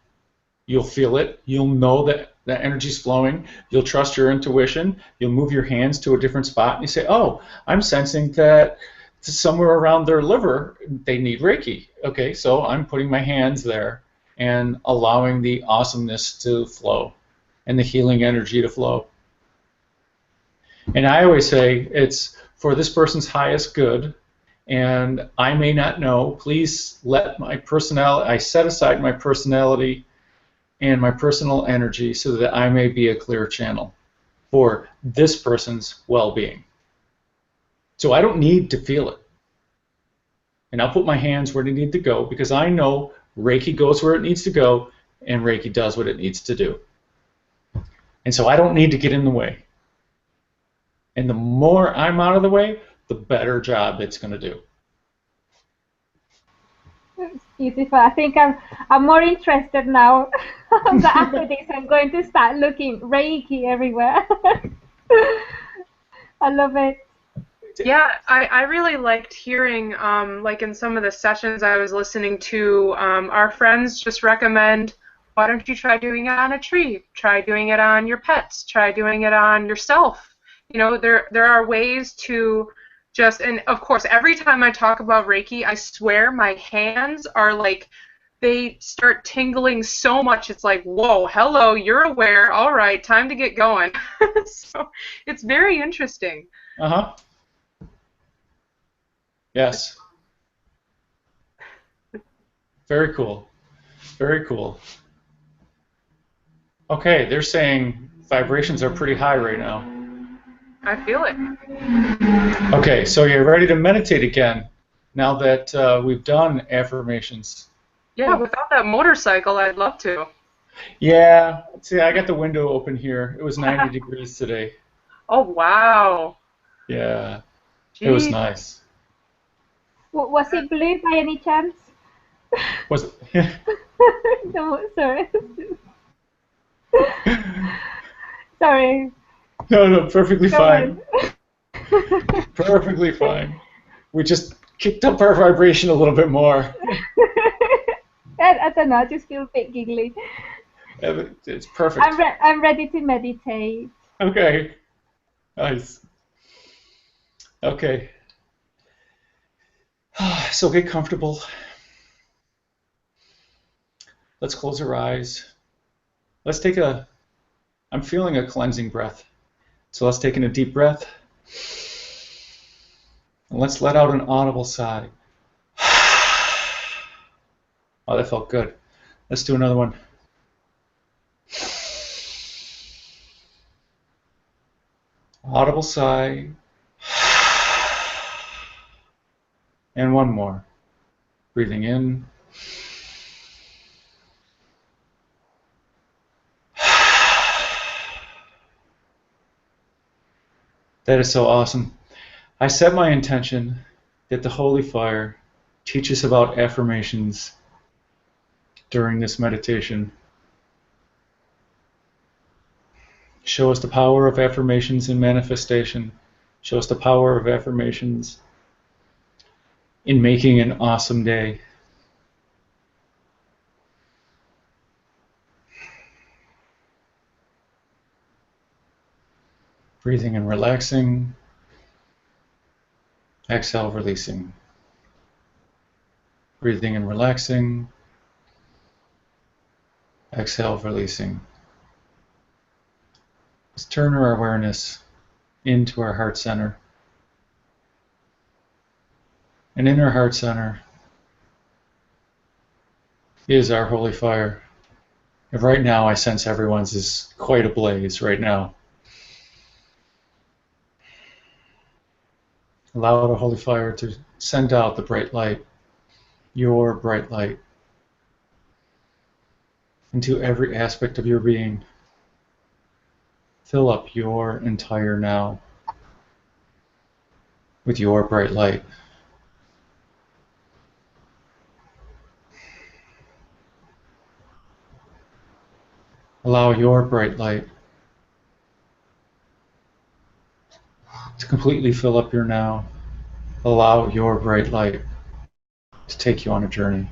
You'll feel it. You'll know that the energy's flowing. You'll trust your intuition. You'll move your hands to a different spot and you say, oh, I'm sensing that somewhere around their liver they need Reiki. Okay, so I'm putting my hands there and allowing the awesomeness to flow and the healing energy to flow. And I always say it's for this person's highest good, and I may not know. Please let my personality, I set aside my personality and my personal energy so that I may be a clear channel for this person's well-being. So I don't need to feel it. And I'll put my hands where they need to go because I know Reiki goes where it needs to go and Reiki does what it needs to do. And so I don't need to get in the way. And the more I'm out of the way, the better job it's going to do. It's beautiful. I think I'm more interested now. After this, I'm going to start looking Reiki everywhere. I love it. Yeah, I really liked hearing, like in some of the sessions I was listening to, our friends just recommend, why don't you try doing it on a tree? Try doing it on your pets. Try doing it on yourself. You know, there are ways to just, and of course, every time I talk about Reiki, I swear my hands are like, they start tingling so much. It's like, whoa, hello, you're aware. All right, time to get going. So it's very interesting. Uh-huh. Yes. Very cool. Very cool. Okay, they're saying vibrations are pretty high right now. I feel it. Okay, so you're ready to meditate again now that we've done affirmations. Yeah, without that motorcycle, I'd love to. Yeah, see, I got the window open here. It was 90 degrees today. Oh, wow. Yeah, Jeez. it was nice. Was it blue by any chance? Was it? No, sorry. Sorry. No, perfectly Go fine. on. Perfectly fine. We just kicked up our vibration a little bit more. I don't know, I just feel a bit giggly. It's perfect. I'm ready to meditate. Okay. Nice. Okay. So get comfortable. Let's close our eyes. Let's take I'm feeling a cleansing breath. So let's take in a deep breath. And let's let out an audible sigh. Oh, that felt good. Let's do another one. Audible sigh. And one more. Breathing in. That is so awesome. I set my intention that the Holy Fire teach us about affirmations during this meditation. Show us the power of affirmations in manifestation. Show us the power of affirmations in making an awesome day. Breathing and relaxing. Exhale, releasing. Breathing and relaxing. Exhale, releasing. Let's turn our awareness into our heart center. And in our heart center is our holy fire. And right now I sense everyone's is quite ablaze right now. Allow the holy fire to send out the bright light, your bright light, into every aspect of your being. Fill up your entire now with your bright light. Allow your bright light to completely fill up your now. Allow your bright light to take you on a journey.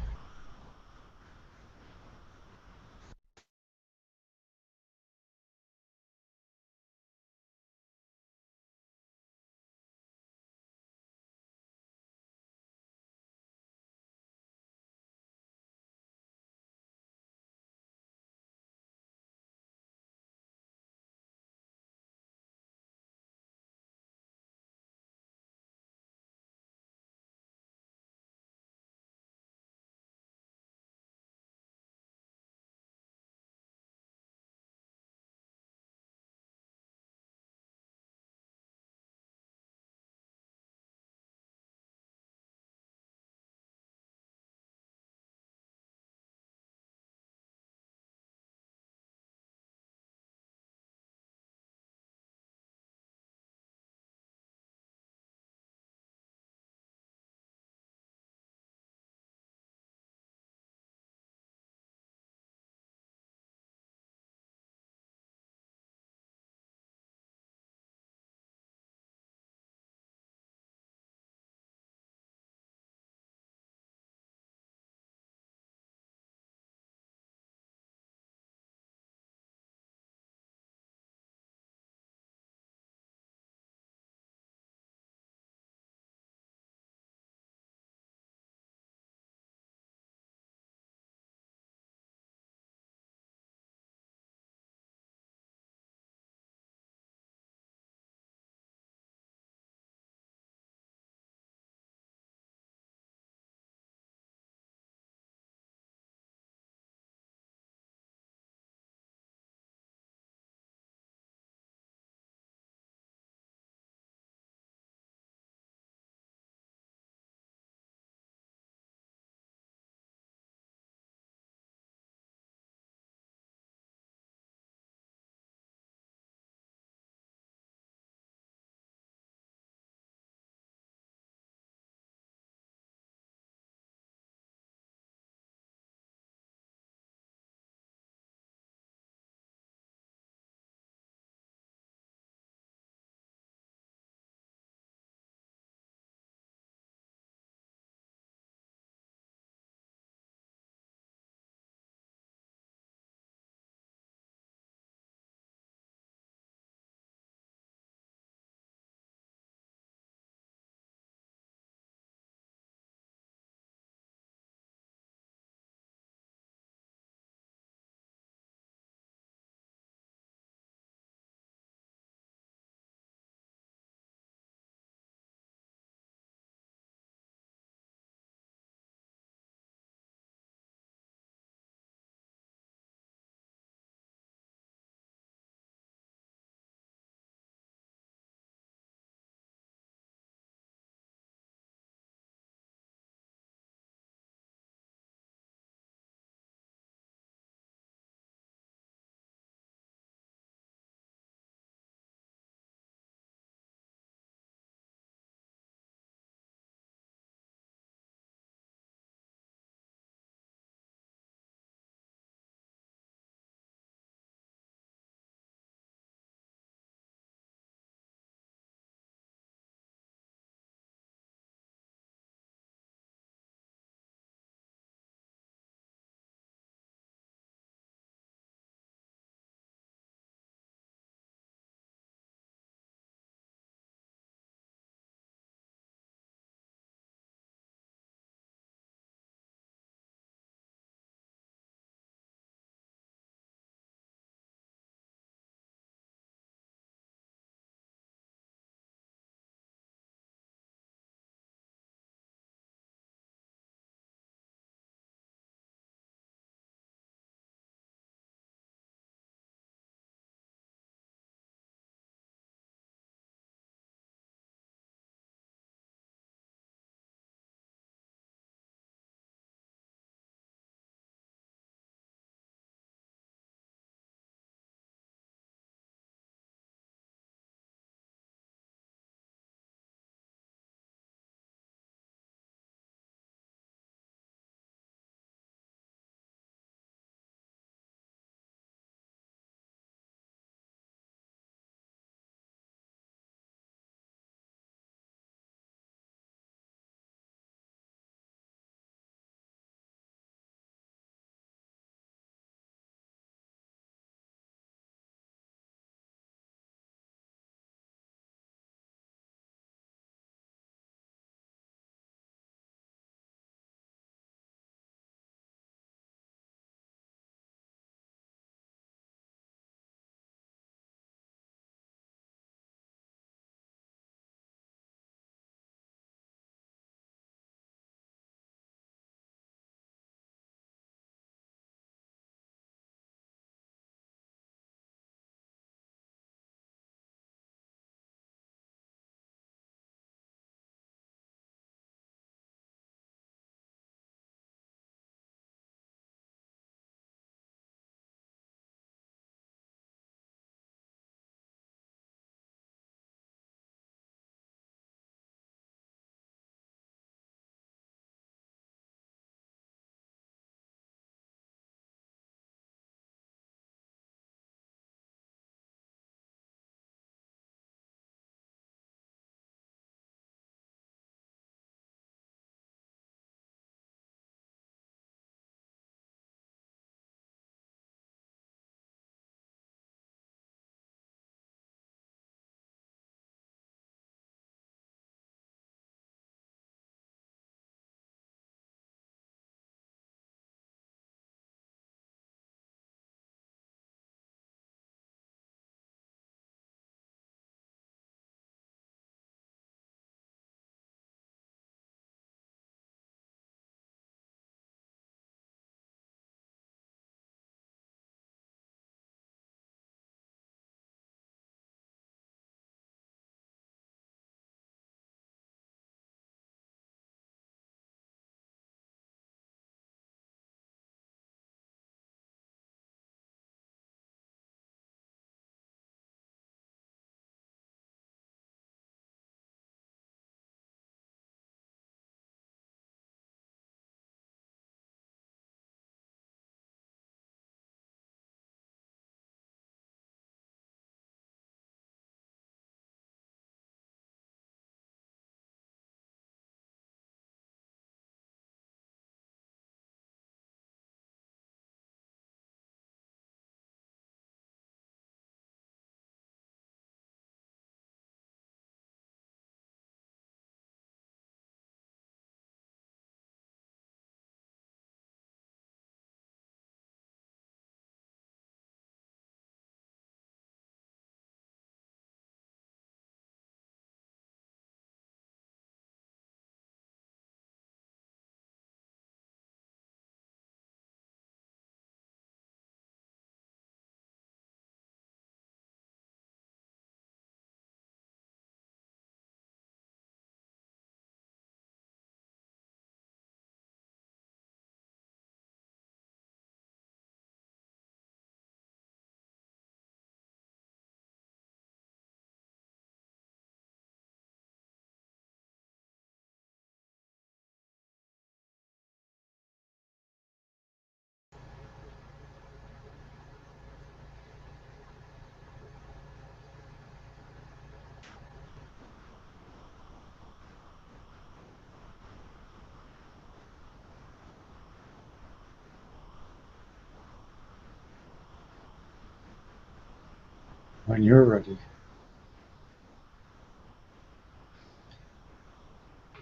When you're ready,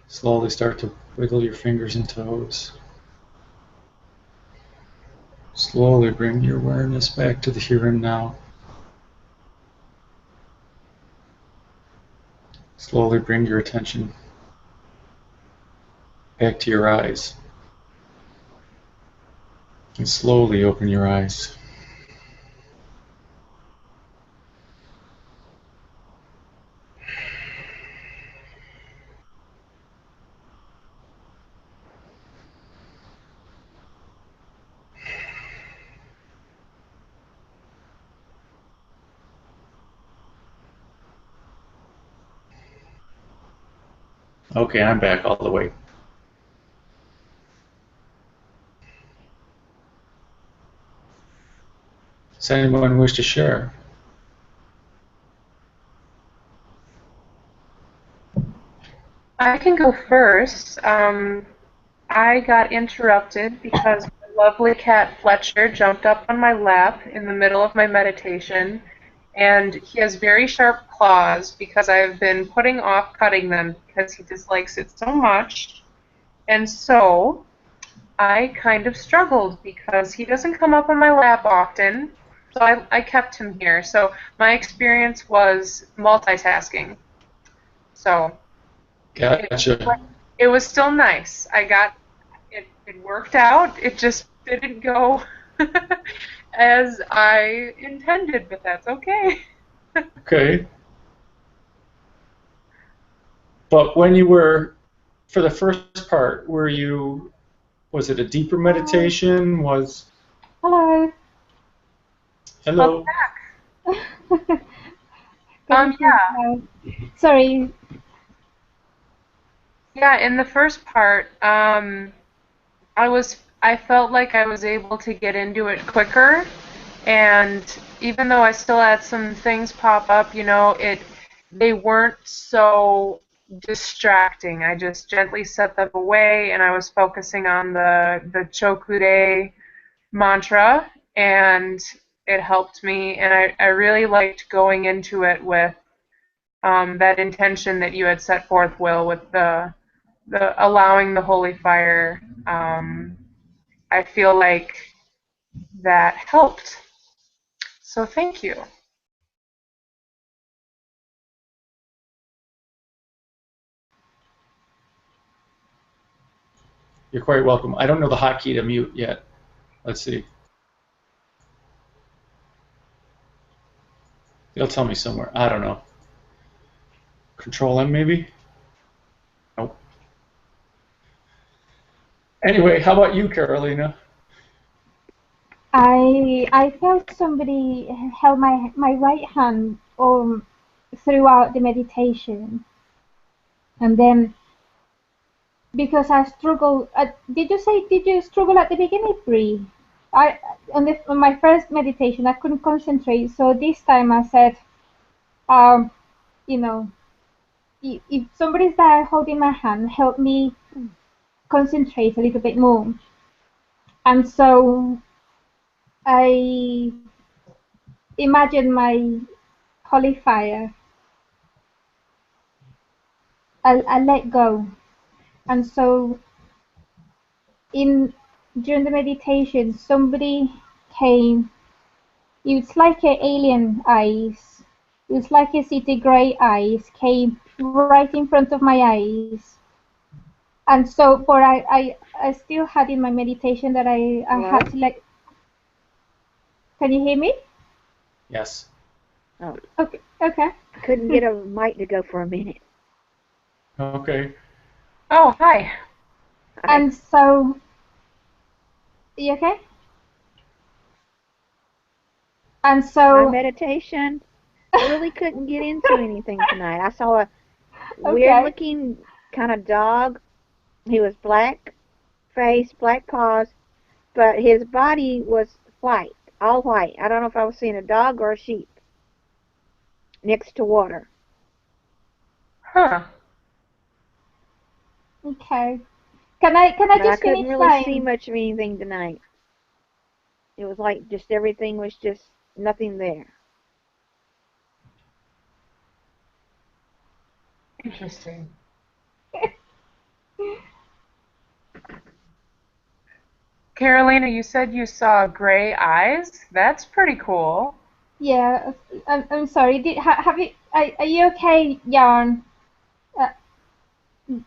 slowly start to wiggle your fingers and toes. Slowly bring your awareness back to the here and now. Slowly bring your attention back to your eyes. And slowly open your eyes. Okay, I'm back all the way. Does anyone wish to share? I can go first. I got interrupted because my lovely cat Fletcher jumped up on my lap in the middle of my meditation, and he has very sharp claws because I've been putting off cutting them because he dislikes it so much. And so I kind of struggled because he doesn't come up on my lap often, so I kept him here. So my experience was multitasking. So Gotcha. it was still nice. It worked out. It just didn't go as I intended, but that's okay. Okay. But when you were, for the first part, was it a deeper meditation? Hello. Hello? Yeah. Sorry. Yeah, in the first part, I felt like I was able to get into it quicker, and even though I still had some things pop up, they weren't so distracting. I just gently set them away, and I was focusing on the Chokude mantra, and it helped me, and I really liked going into it with that intention that you had set forth, Will, with the allowing the holy fire. I feel like that helped. So thank you. You're quite welcome. I don't know the hotkey to mute yet. Let's see. They'll tell me somewhere. I don't know. Control M maybe? Nope. Anyway, how about you, Carolina? I felt somebody held my right hand throughout the meditation, and then because I struggled. Did you struggle at the beginning, Bree? On my first meditation I couldn't concentrate, so this time I said, um, you know, if somebody's there holding my hand, help me concentrate a little bit more. And so I imagined my holy fire. I let go, and so in during the meditation, somebody came. It's like an alien eyes. It's like a city grey eyes came right in front of my eyes. And so, but I still had in my meditation that I had to let. Can you hear me? Yes. Oh, Okay. Okay. couldn't get a mic to go for a minute. Okay. Oh, hi. And so, you okay? And My so, meditation, I really couldn't get into anything tonight. I saw a okay. weird-looking kind of dog. He was black face, black paws, but his body was white, all white. I don't know if I was seeing a dog or a sheep next to water. Huh. Okay. Can I But I just couldn't finish really see my? much of anything tonight. It was like just everything was just nothing there. Interesting. Carolina, you said you saw gray eyes. That's pretty cool. Yeah, I'm sorry. Have you? Are you okay, Yarn? Uh,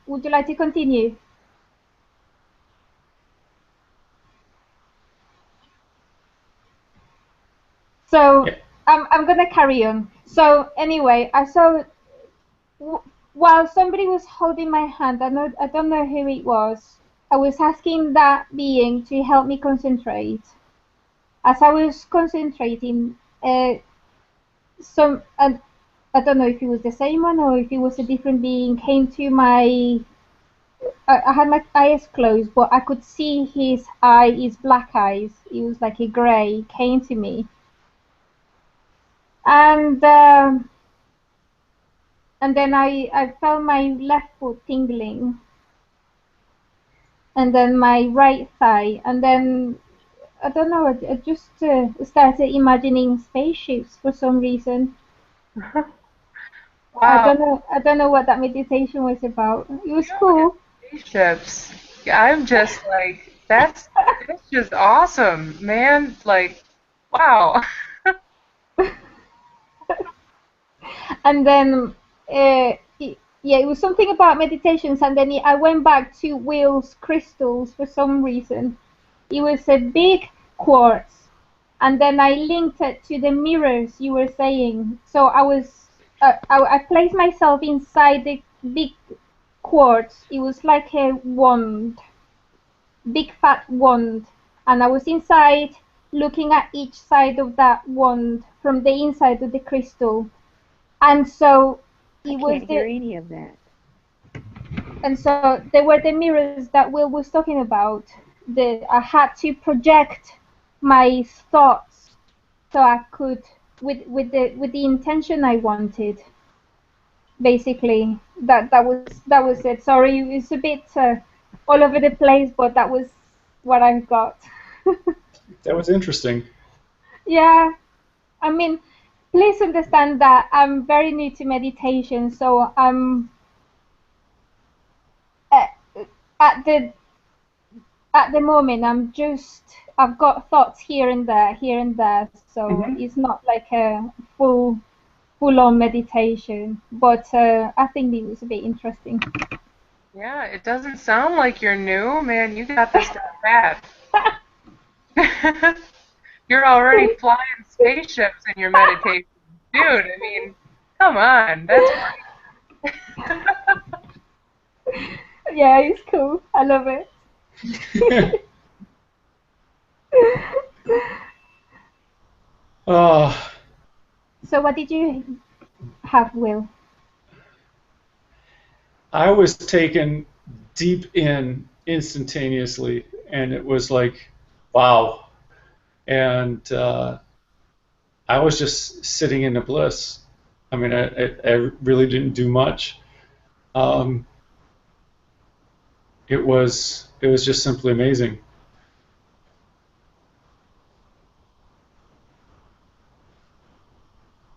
would you like to continue? So Yeah. I'm gonna carry on. So anyway, I saw while somebody was holding my hand. I don't know who it was. I was asking that being to help me concentrate. As I was concentrating, some I don't know if it was the same one or if it was a different being came to my. I had my eyes closed, but I could see his black eyes. It was like a gray came to me, and and then I felt my left foot tingling, and then my right thigh, and then I don't know. I just started imagining spaceships for some reason. I Wow. don't know. I don't know what that meditation was about. It was You and cool. spaceships. I'm just like, that's just awesome, man. Like, wow. And then yeah, it was something about meditations, and then I went back to Will's crystals for some reason. It was a big quartz, and then I linked it to the mirrors you were saying. So I placed myself inside the big quartz. It was like a wand, big fat wand, and I was inside looking at each side of that wand from the inside of the crystal. And so I it was can't hear the any of that. and so they were the mirrors that Will was talking about. I had to project my thoughts so I could with the intention I wanted. Basically, that was it. Sorry, it's a bit all over the place, but that was what I got. That was interesting. Yeah, I mean, please understand that I'm very new to meditation, so I'm uh, at the moment I've got thoughts here and there, so Hmm. it's not like a full on meditation, but I think it was a bit interesting. Yeah, it doesn't sound like you're new, man. You got this down pat. You're already flying spaceships in your meditation. Dude, I mean, come on. That's great. Yeah, it's cool. I love it. Oh, So what did you have, Will? I was taken deep in instantaneously, and it was like, wow. And I was just sitting in the bliss. I mean, I really didn't do much. Um, it was just simply amazing.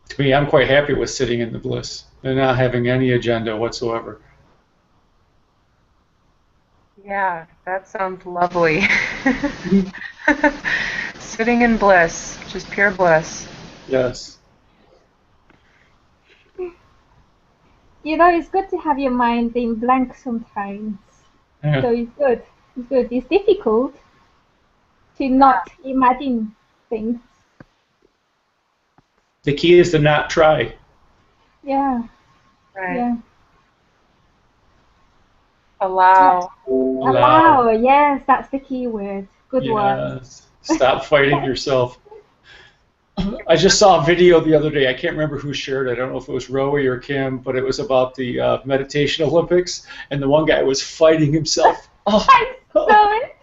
To me, I'm quite happy with sitting in the bliss and not having any agenda whatsoever. Yeah, that sounds lovely. Mhm. Sitting in bliss, just pure bliss. Yes. It's good to have your mind in blank sometimes. Yeah. So it's good. It's good. It's difficult to not imagine things. The key is to not try. Yeah, Right. yeah. Allow. Allow. Allow. Yes, that's the key word. Good one. Yes. Stop fighting yourself. I just saw a video the other day. I can't remember who shared it. I don't know if it was Rowie or Kim, but it was about the meditation Olympics, and the one guy was fighting himself. Oh, I oh, saw it.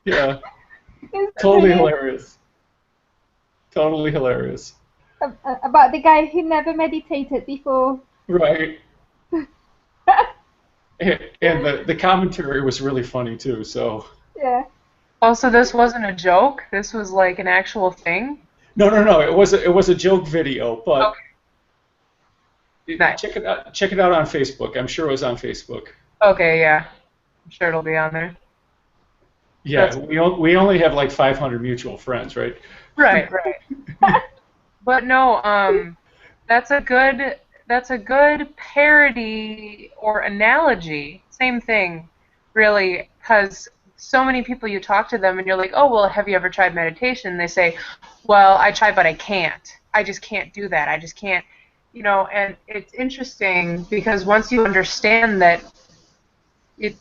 yeah, It's totally brilliant. hilarious. Totally hilarious. About the guy who never meditated before. Right. And the commentary was really funny too. So Yeah. Also, this wasn't a joke. This was like an actual thing. no, no, no. It was a joke video, but Okay. Nice. Check it out. Check it out on Facebook. I'm sure it was on Facebook. Okay, yeah. I'm sure it'll be on there. Yeah, we only have like 500 mutual friends, right? Right. But no, that's a good parody or analogy. Same thing, really, because so many people you talk to them and you're like, oh, well, have you ever tried meditation? They say, well, I tried, but I can't. I just can't do that. I just can't, and it's interesting because once you understand that it,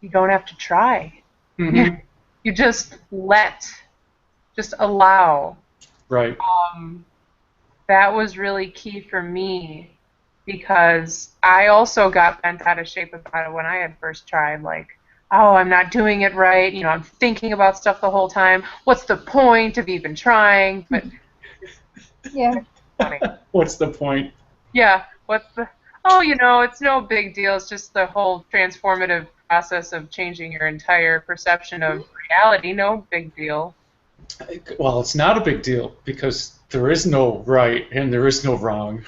you don't have to try. Mm-hmm. You just allow. Right. That was really key for me because I also got bent out of shape about it when I had first tried. Like, oh, I'm not doing it right. I'm thinking about stuff the whole time. What's the point of even trying? But Yeah. it's funny. What's the point? Yeah. It's no big deal. It's just the whole transformative process of changing your entire perception of reality. No big deal. Well, it's not a big deal because there is no right and there is no wrong.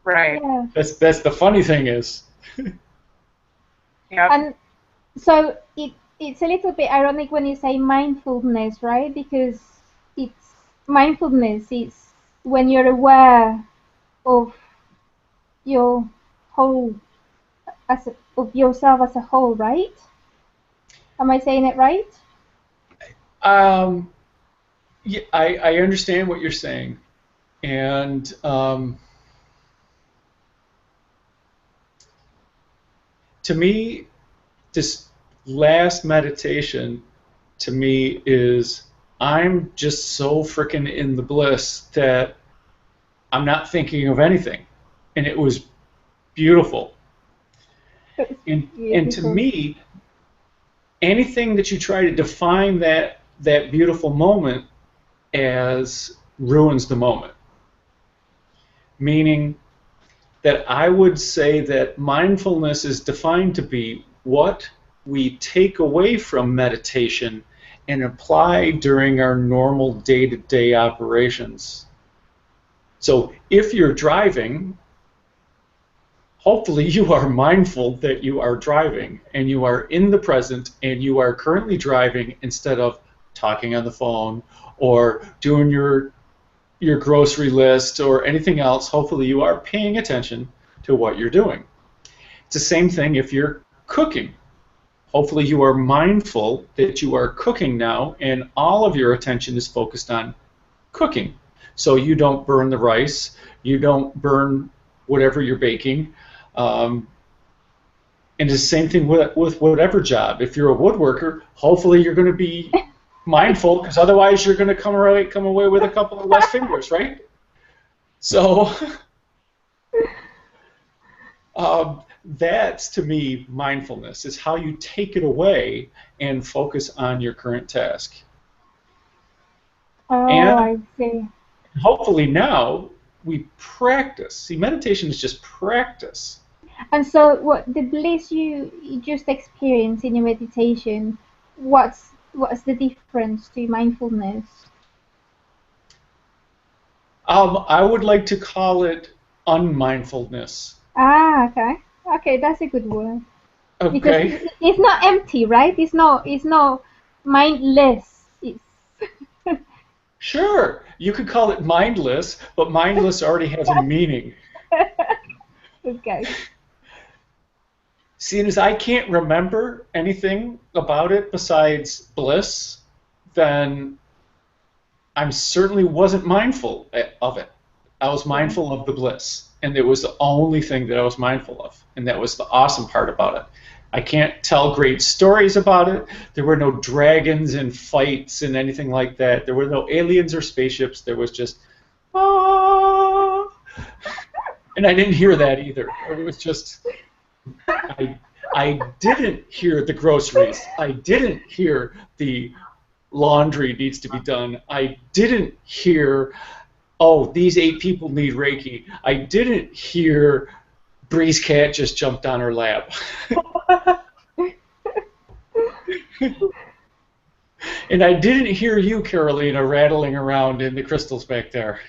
Right. Yeah. That's the funny thing is. Yep. And so it's a little bit ironic when you say mindfulness, right? Because mindfulness is when you're aware of your whole of yourself as a whole, right? Am I saying it right? Yeah, I understand what you're saying, and to me, this last meditation to me is I'm just so freaking in the bliss that I'm not thinking of anything, and it was beautiful. And to me, anything that you try to define that beautiful moment as ruins the moment. Meaning that I would say that mindfulness is defined to be what we take away from meditation and apply during our normal day-to-day operations. So if you're driving, hopefully you are mindful that you are driving and you are in the present and you are currently driving instead of talking on the phone or doing your grocery list or anything else. Hopefully you are paying attention to what you're doing. It's the same thing if you're cooking. Hopefully you are mindful that you are cooking now and all of your attention is focused on cooking. So you don't burn the rice, you don't burn whatever you're baking. And it's the same thing with whatever job. If you're a woodworker, hopefully you're going to be mindful, because otherwise you're going to come away with a couple of less fingers, right? So that's, to me, mindfulness, is how you take it away and focus on your current task. Oh, and I see. Hopefully now we practice. See, meditation is just practice. And so what the bliss you just experienced in your meditation, what's the difference to mindfulness? I would like to call it unmindfulness. Ah, okay. Okay, that's a good word. Okay. Because it's not empty, right? It's not mindless. It's Sure, you could call it mindless, but mindless already has a meaning. Okay. Seeing as I can't remember anything about it besides bliss, then I certainly wasn't mindful of it. I was mindful of the bliss, and it was the only thing that I was mindful of, and that was the awesome part about it. I can't tell great stories about it. There were no dragons and fights and anything like that. There were no aliens or spaceships. There was just, ah. And I didn't hear that either. It was just, I didn't hear the groceries. I didn't hear the laundry needs to be done. I didn't hear, oh, these 8 people need Reiki. I didn't hear Bree's cat just jumped on her lap. And I didn't hear you, Carolina, rattling around in the crystals back there.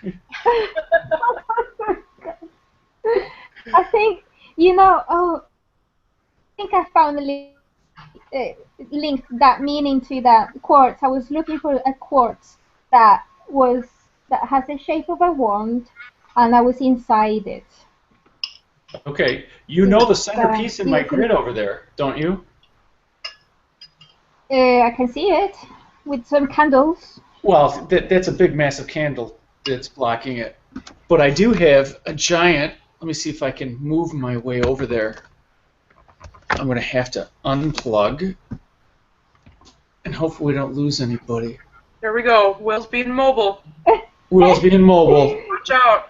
I think, you know, I think I found linked that meaning to that quartz. I was looking for a quartz that was that has the shape of a wand, and I was inside it. Okay, you know It's, the centerpiece in my it's grid over there, don't you? I can see it with some candles. Well, that's a big, massive candle that's blocking it. But I do have a giant. Let me see if I can move my way over there. I'm going to have to unplug, and hopefully we don't lose anybody. There we go. Will's being mobile. Will's being mobile. Watch out.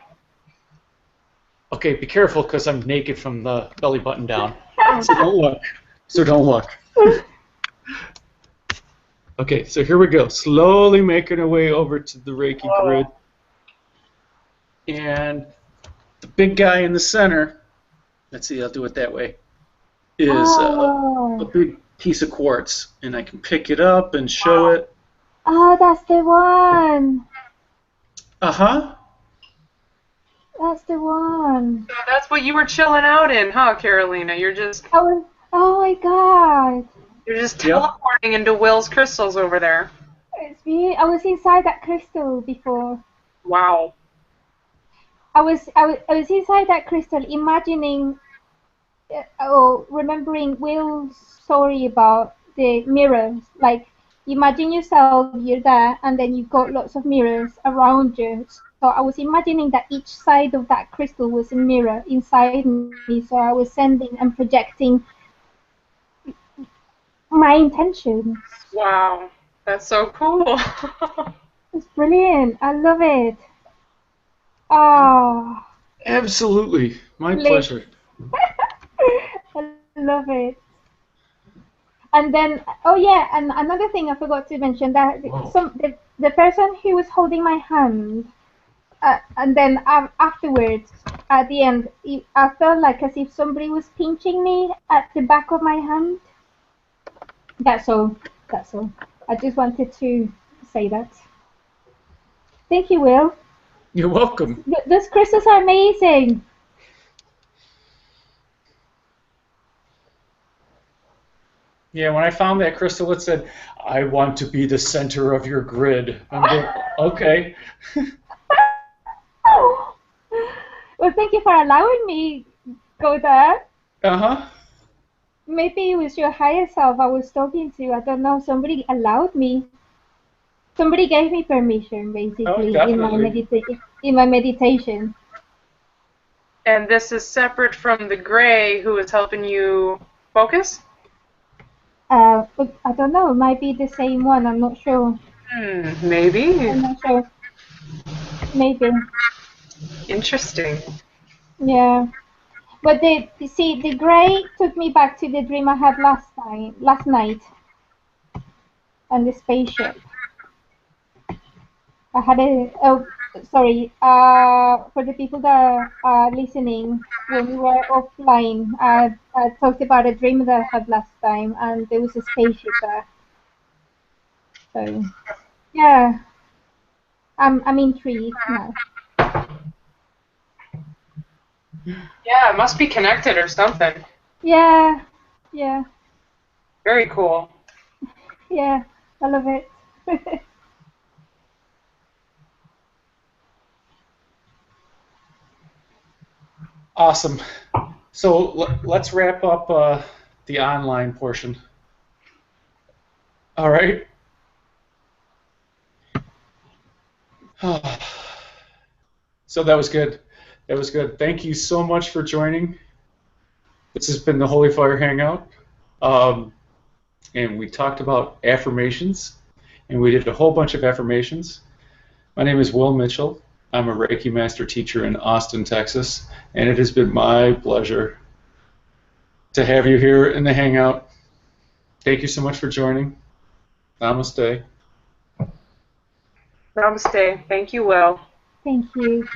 Okay, be careful because I'm naked from the belly button down. So don't look. So don't look. Okay, so here we go. Slowly making our way over to the Reiki grid. And the big guy in the center, let's see, I'll do it that way, is a big piece of quartz. And I can pick it up and show it. Oh, that's the one. Uh-huh. That's the one. So that's what you were chilling out in, huh, Carolina? You're just Oh my God. teleporting into Will's crystals over there. It's me. I was inside that crystal before. Wow. I was inside that crystal, imagining, remembering Will's story about the mirrors. Like, imagine yourself, you're there, and then you've got lots of mirrors around you. So I was imagining that each side of that crystal was a mirror inside me. So I was sending and projecting my intentions. Wow. That's so cool. It's brilliant. I love it. Oh, Absolutely. My pleasure. I love it. And then, oh yeah, and another thing I forgot to mention, that the person who was holding my hand, and then afterwards, at the end, I felt like as if somebody was pinching me at the back of my hand. That's all. That's all. I just wanted to say that. Thank you, Will. You're welcome. Those crystals are amazing. Yeah, when I found that crystal, it said, "I want to be the center of your grid." I'm like, okay. Well, thank you for allowing me go there. Uh-huh. Maybe it was your higher self I was talking to. I don't know. Somebody allowed me. Somebody gave me permission, basically, in my meditation. And this is separate from the gray who is helping you focus? But I don't know. It might be the same one. I'm not sure. Maybe. I'm not sure. Maybe. Interesting. Yeah. But the gray took me back to the dream I had last night, on the spaceship. I had for the people that are listening, when we were offline, I talked about a dream that I had last time, and there was a spaceship there. So, yeah, I'm intrigued now. Yeah, it must be connected or something. Yeah. Very cool. Yeah, I love it. Awesome. So let's wrap up the online portion. All right. So that was good. That was good. Thank you so much for joining. This has been the Holy Fire Hangout. And we talked about affirmations, and we did a whole bunch of affirmations. My name is Will Mitchell. I'm a Reiki Master Teacher in Austin, Texas, and it has been my pleasure to have you here in the Hangout. Thank you so much for joining. Namaste. Namaste. Thank you, Will. Thank you.